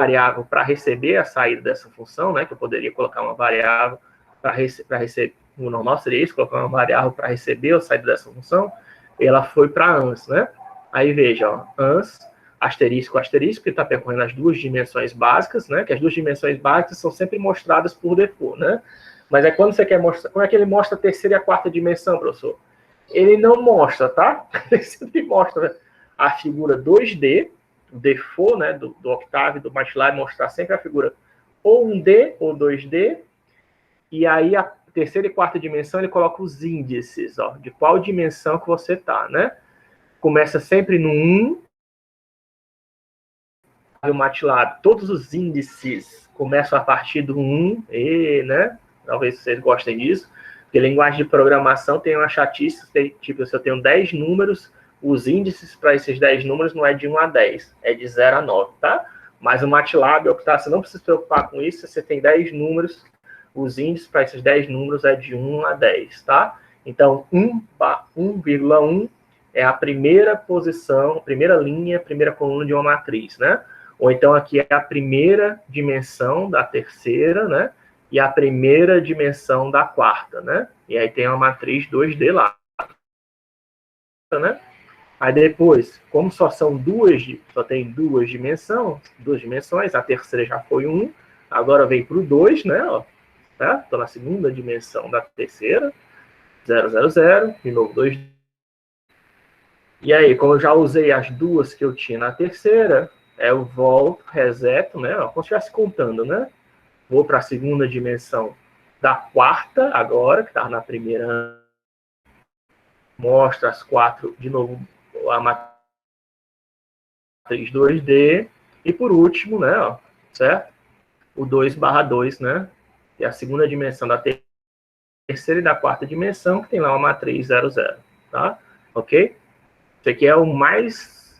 variável para receber a saída dessa função, né? Que eu poderia colocar uma variável para receber. O normal seria isso, colocar uma variável para receber a saída dessa função. E ela foi para ans, né? Aí veja, ó, ans, asterisco, asterisco, que está percorrendo as duas dimensões básicas, né? Que as duas dimensões básicas são sempre mostradas por default, né? Mas é quando você quer mostrar. Como é que ele mostra a terceira e a quarta dimensão, professor? Ele não mostra, tá? Ele sempre mostra a figura 2D, o default, né, do Octave, do MATLAB, mostrar sempre a figura ou 1D ou 2D, e aí a terceira e quarta dimensão ele coloca os índices, ó, de qual dimensão que você tá, né? Começa sempre no 1, o MATLAB, todos os índices começam a partir do 1, né? Talvez vocês gostem disso, porque linguagem de programação tem uma chatice, tipo, se eu tenho 10 números, os índices para esses 10 números não é de 1 a 10, é de 0 a 9, tá? Mas o MATLAB, você não precisa se preocupar com isso, você tem 10 números, os índices para esses 10 números é de 1 a 10, tá? Então, 1,1 é a primeira posição, a primeira linha, a primeira coluna de uma matriz, né? Ou então aqui é a primeira dimensão da terceira, né? E a primeira dimensão da quarta, né? E aí tem uma matriz 2D lá, né? Aí depois, como só tem duas dimensões, a terceira já foi 1, agora vem para o 2, né? Ó, tá? Estou na segunda dimensão da terceira, 0, 0, 0, de novo 2. E aí, como eu já usei as duas que eu tinha na terceira, eu volto, reseto, né? Ó, como se estivesse contando, né? Vou para a segunda dimensão da quarta, agora, que estava na primeira. Mostra as 4, de novo, a matriz 2D. E por último, né, ó, certo? O 2/2, né? Que é a segunda dimensão da terceira e da quarta dimensão, que tem lá uma matriz 0, 0. Tá? Ok? Isso aqui é o mais,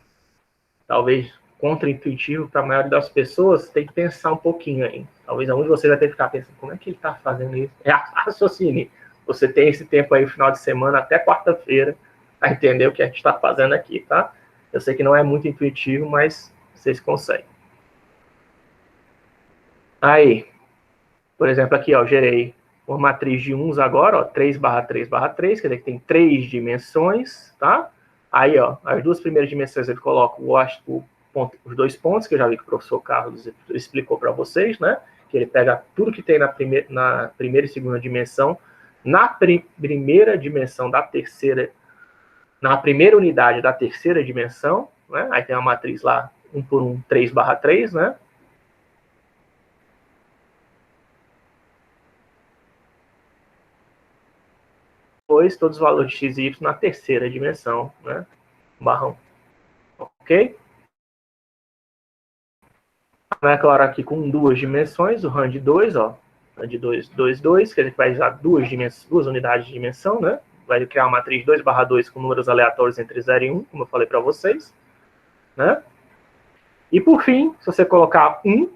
talvez, contraintuitivo para a maioria das pessoas. Tem que pensar um pouquinho aí. Talvez algum de vocês vai ter que ficar pensando, como é que ele está fazendo isso? É raciocínio. Você tem esse tempo aí, final de semana, até quarta-feira, para entender o que a gente está fazendo aqui, tá? Eu sei que não é muito intuitivo, mas vocês conseguem. Aí, por exemplo, aqui, ó, gerei uma matriz de uns agora, ó, 3/3/3, quer dizer que tem 3 dimensões, tá? Aí, ó, as duas primeiras dimensões ele coloca os 2 pontos, que eu já vi que o professor Carlos explicou para vocês, né? Que ele pega tudo que tem na primeira e segunda dimensão, na primeira dimensão da terceira, na primeira unidade da terceira dimensão, né? Aí tem uma matriz lá, 1 por 1, 3/3, né? Depois, todos os valores de x e y na terceira dimensão, né? Barrão. Ok? Vai claro aqui com duas dimensões, o RAM de 2, ó. RAM de 2, 2, 2, que a gente vai usar duas unidades de dimensão, né? Vai criar uma matriz 2/2 com números aleatórios entre 0 e 1, como eu falei para vocês, né? E por fim, se você colocar 1,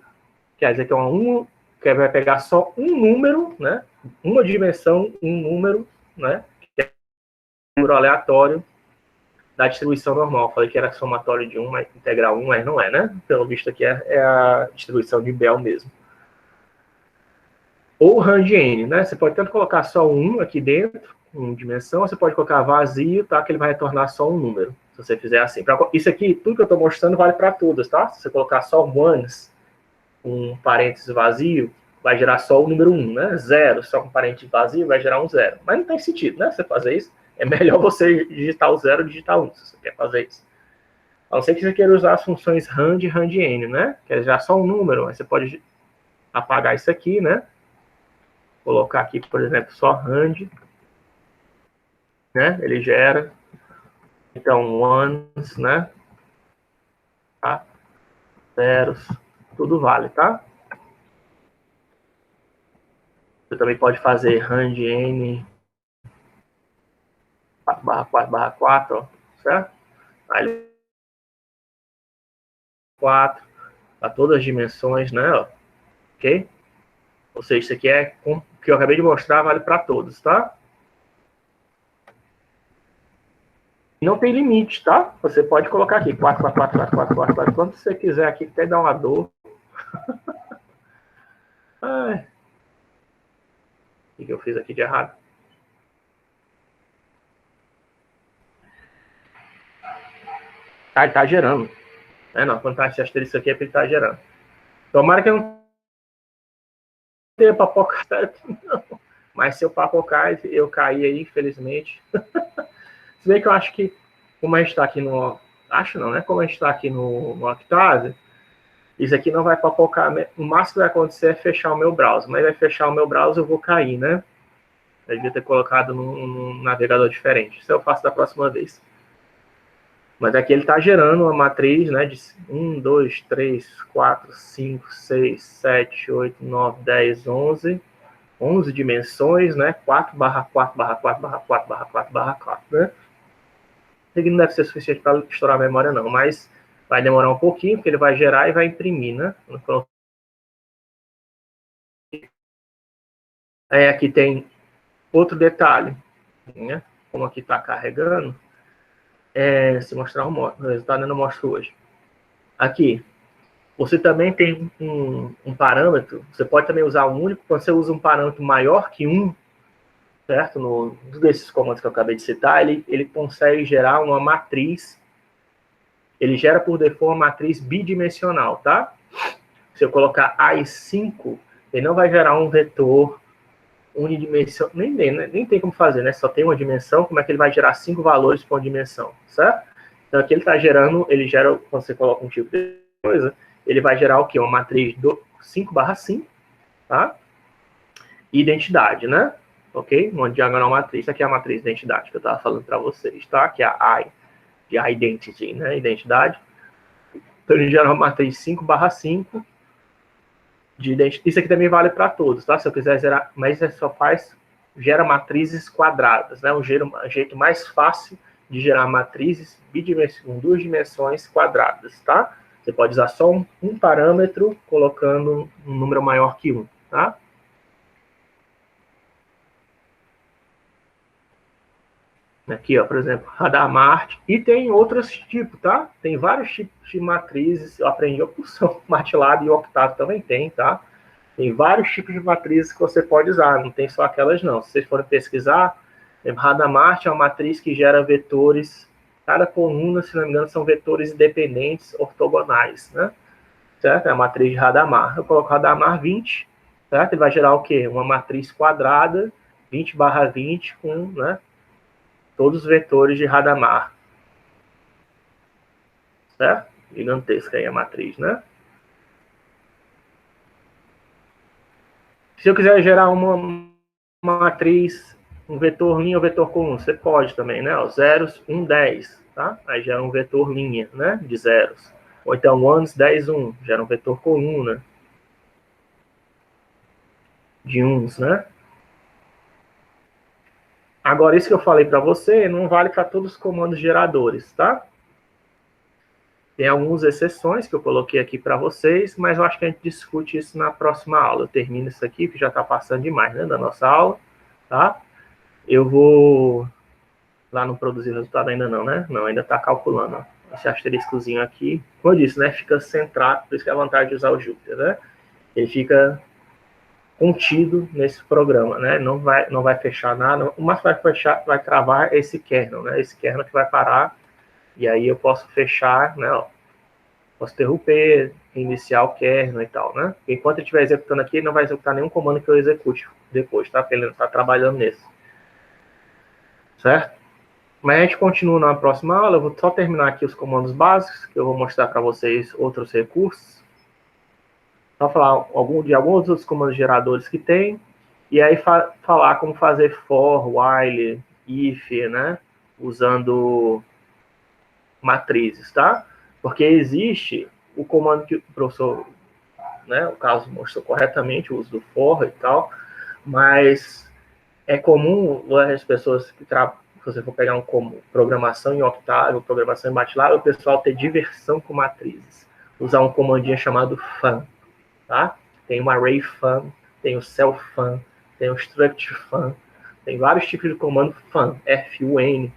quer dizer que é que vai pegar só um número, né? Uma dimensão, um número, né? Que é um número aleatório da distribuição normal. Falei que era somatório de 1, mas integral 1, mas não é, né? Pelo visto aqui é a distribuição de Bell mesmo. Ou RAND-N, né? Você pode tanto colocar só um aqui dentro, uma dimensão, ou você pode colocar vazio, tá? Que ele vai retornar só um número, se você fizer assim. Isso aqui, tudo que eu estou mostrando vale para todas, tá? Se você colocar só ones, um parênteses vazio, vai gerar só o número 1, né? 0, só com parênteses vazio, vai gerar um 0. Mas não tem sentido, né? Você fazer isso. É melhor você digitar o 0 e digitar 1, se você quer fazer isso. A não ser que você queira usar as funções rand e rand-n, né? Que é já só um número, mas você pode apagar isso aqui, né? Colocar aqui, por exemplo, só rand, né? Ele gera. Então, ones, né? Tá? Zeros, tudo vale, tá? Você também pode fazer rand-n barra 4, ó, certo? Aí 4, para todas as dimensões, né? Ó, ok? Ou seja, isso aqui é o que eu acabei de mostrar, vale para todos, tá? Não tem limite, tá? Você pode colocar aqui 4, 4, 4, 4, 4, 4, 4, quanto você quiser aqui, até dar uma dor. Ai, o que eu fiz aqui de errado? Ele tá gerando. Não, quando tá esse asterisco aqui é porque ele tá gerando. Tomara que eu não tenha papocar, não. Mas se eu papocar, eu cair aí, infelizmente. Se bem que eu acho que, como a gente está aqui no... Acho não, né? Como a gente está aqui no Octave, isso aqui não vai papocar. O máximo que vai acontecer é fechar o meu browser. Mas vai fechar o meu browser, eu vou cair, né? Eu devia ter colocado num navegador diferente. Isso eu faço da próxima vez. Mas aqui ele está gerando uma matriz, né, de 1, 2, 3, 4, 5, 6, 7, 8, 9, 10, 11 dimensões, né, 4 barra 4 barra 4 barra 4 barra 4 barra 4, né? Isso aqui não deve ser suficiente para estourar a memória, não, mas vai demorar um pouquinho, porque ele vai gerar e vai imprimir, né? Aqui tem outro detalhe, né? Como aqui está carregando, se mostrar o resultado, eu não mostro hoje. Aqui, você também tem um parâmetro, você pode também usar um único, quando você usa um parâmetro maior que 1, certo? No desses comandos que eu acabei de citar, ele consegue gerar uma matriz, ele gera por default uma matriz bidimensional, tá? Se eu colocar AI5, ele não vai gerar um vetor unidimensional, nem tem como fazer, né? Só tem uma dimensão, como é que ele vai gerar 5 valores por dimensão, certo? Então aqui ele está gerando, ele gera, quando você coloca um tipo de coisa, ele vai gerar o quê? Uma matriz do 5/5, tá? Identidade, né? Ok? Uma diagonal matriz. Isso aqui é a matriz de identidade que eu estava falando para vocês, tá? Que é a I, de identity, né? Identidade. Então ele gera uma matriz 5/5 de identidade. Isso aqui também vale para todos, tá? Se eu quiser gerar, mas isso só gera matrizes quadradas, né? Um jeito mais fácil de gerar matrizes com 2 dimensões quadradas, tá? Você pode usar só um parâmetro colocando um número maior que 1, tá? Aqui, ó, por exemplo, Hadamard. E tem outros tipos, tá? Tem vários tipos de matrizes. Eu aprendi a opção MATLAB e Octave também tem, tá? Tem vários tipos de matrizes que você pode usar. Não tem só aquelas, não. Se vocês forem pesquisar, Hadamard é uma matriz que gera vetores. Cada coluna, se não me engano, são vetores independentes ortogonais, né? Certo? É a matriz de Hadamard. Eu coloco Hadamard 20, certo? Ele vai gerar o quê? Uma matriz quadrada, 20/20, com, né, todos os vetores de Hadamard. Certo? Gigantesca aí a matriz, né? Se eu quiser gerar uma matriz, um vetor linha ou vetor comum, você pode também, né? Ó, zeros, 1, 10, tá? Aí gera um vetor linha, né? De zeros. Ou então ones, 10, 1, gera um vetor comum, né? De uns, né? Agora, isso que eu falei para você não vale para todos os comandos geradores, tá? Tem algumas exceções que eu coloquei aqui para vocês, mas eu acho que a gente discute isso na próxima aula. Eu termino isso aqui, que já está passando demais, né, da nossa aula, tá? Eu vou lá no produzir resultado ainda não, né? Não, ainda está calculando, ó. Esse asteriscozinho aqui, como eu disse, né, fica centrado, por isso que é a vantagem de usar o Jupyter, né? Ele fica contido nesse programa, né? Não vai fechar nada. O máximo vai fechar, vai travar esse kernel, né? Esse kernel que vai parar, e aí eu posso fechar, né? Ó, posso interromper, iniciar o kernel e tal, né? Enquanto ele estiver executando aqui, ele não vai executar nenhum comando que eu execute depois, tá? Porque ele não está trabalhando nesse. Certo? Mas a gente continua na próxima aula. Eu vou só terminar aqui os comandos básicos, que eu vou mostrar para vocês outros recursos. Só falar de alguns outros comandos geradores que tem. E aí falar como fazer for, while, if, né? Usando matrizes, tá? Porque existe o comando que o professor, né, o caso mostrou corretamente o uso do for e tal, mas é comum as pessoas que trabalham, se você for pegar como programação em Octave, programação em MATLAB, o pessoal ter diversão com matrizes. Usar um comandinho chamado fun, tá? Tem o array fun, tem o self fun, tem o struct fun, tem vários tipos de comando fun, F-U-N,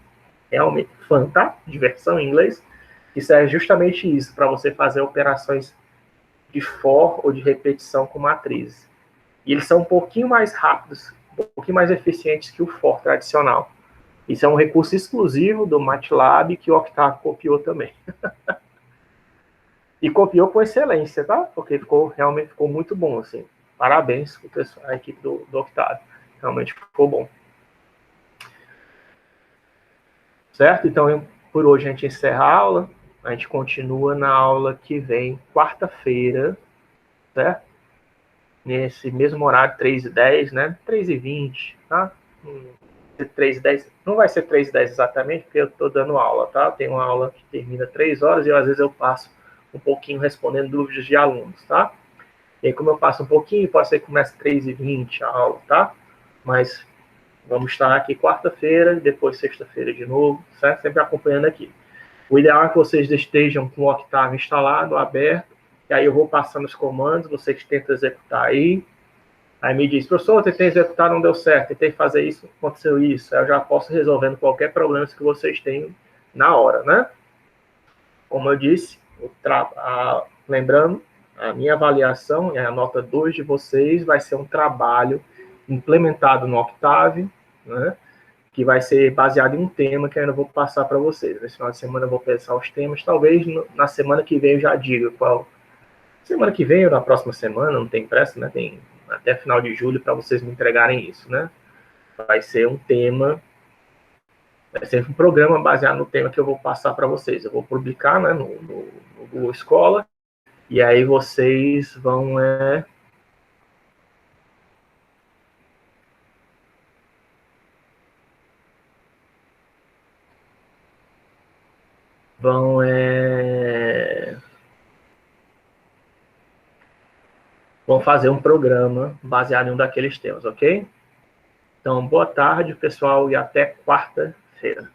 realmente fun, tá? Diversão em inglês, que serve justamente isso, para você fazer operações de for ou de repetição com matrizes. E eles são um pouquinho mais rápidos, um pouquinho mais eficientes que o for tradicional. Isso é um recurso exclusivo do MATLAB que o Octave copiou também. E copiou com excelência, tá? Porque realmente ficou muito bom, assim. Parabéns à equipe do Octave. Realmente ficou bom. Certo? Então, por hoje a gente encerra a aula. A gente continua na aula que vem, quarta-feira, certo? Nesse mesmo horário, 3h10, né? 3h20, tá? 3h10, não vai ser 3h10 exatamente, porque eu estou dando aula, tá? Tem uma aula que termina 3 horas e às vezes eu passo um pouquinho respondendo dúvidas de alunos, tá? E aí, como eu passo um pouquinho, pode ser que comece 3h20 a aula, tá? Mas vamos estar aqui quarta-feira, depois sexta-feira de novo, certo? Sempre acompanhando aqui. O ideal é que vocês estejam com o Octave instalado, aberto, e aí eu vou passando os comandos, vocês tentam executar aí. Aí me diz, professor, tentei executar, não deu certo, tentei fazer isso, aconteceu isso. Aí eu já posso resolvendo qualquer problema que vocês tenham na hora, né? Como eu disse, lembrando, a minha avaliação, a nota 2 de vocês, vai ser um trabalho implementado no Octave, né? Que vai ser baseado em um tema que eu ainda vou passar para vocês. Nesse final de semana eu vou pensar os temas, talvez na semana que vem eu já diga qual. Semana que vem ou na próxima semana, não tem pressa, né? Tem até final de julho para vocês me entregarem isso, né? Vai ser um tema, vai ser um programa baseado no tema que eu vou passar para vocês. Eu vou publicar, né, no Google Escola, e aí vocês vão vão vão fazer um programa baseado em um daqueles temas, ok? Então, boa tarde, pessoal, e até quarta-feira.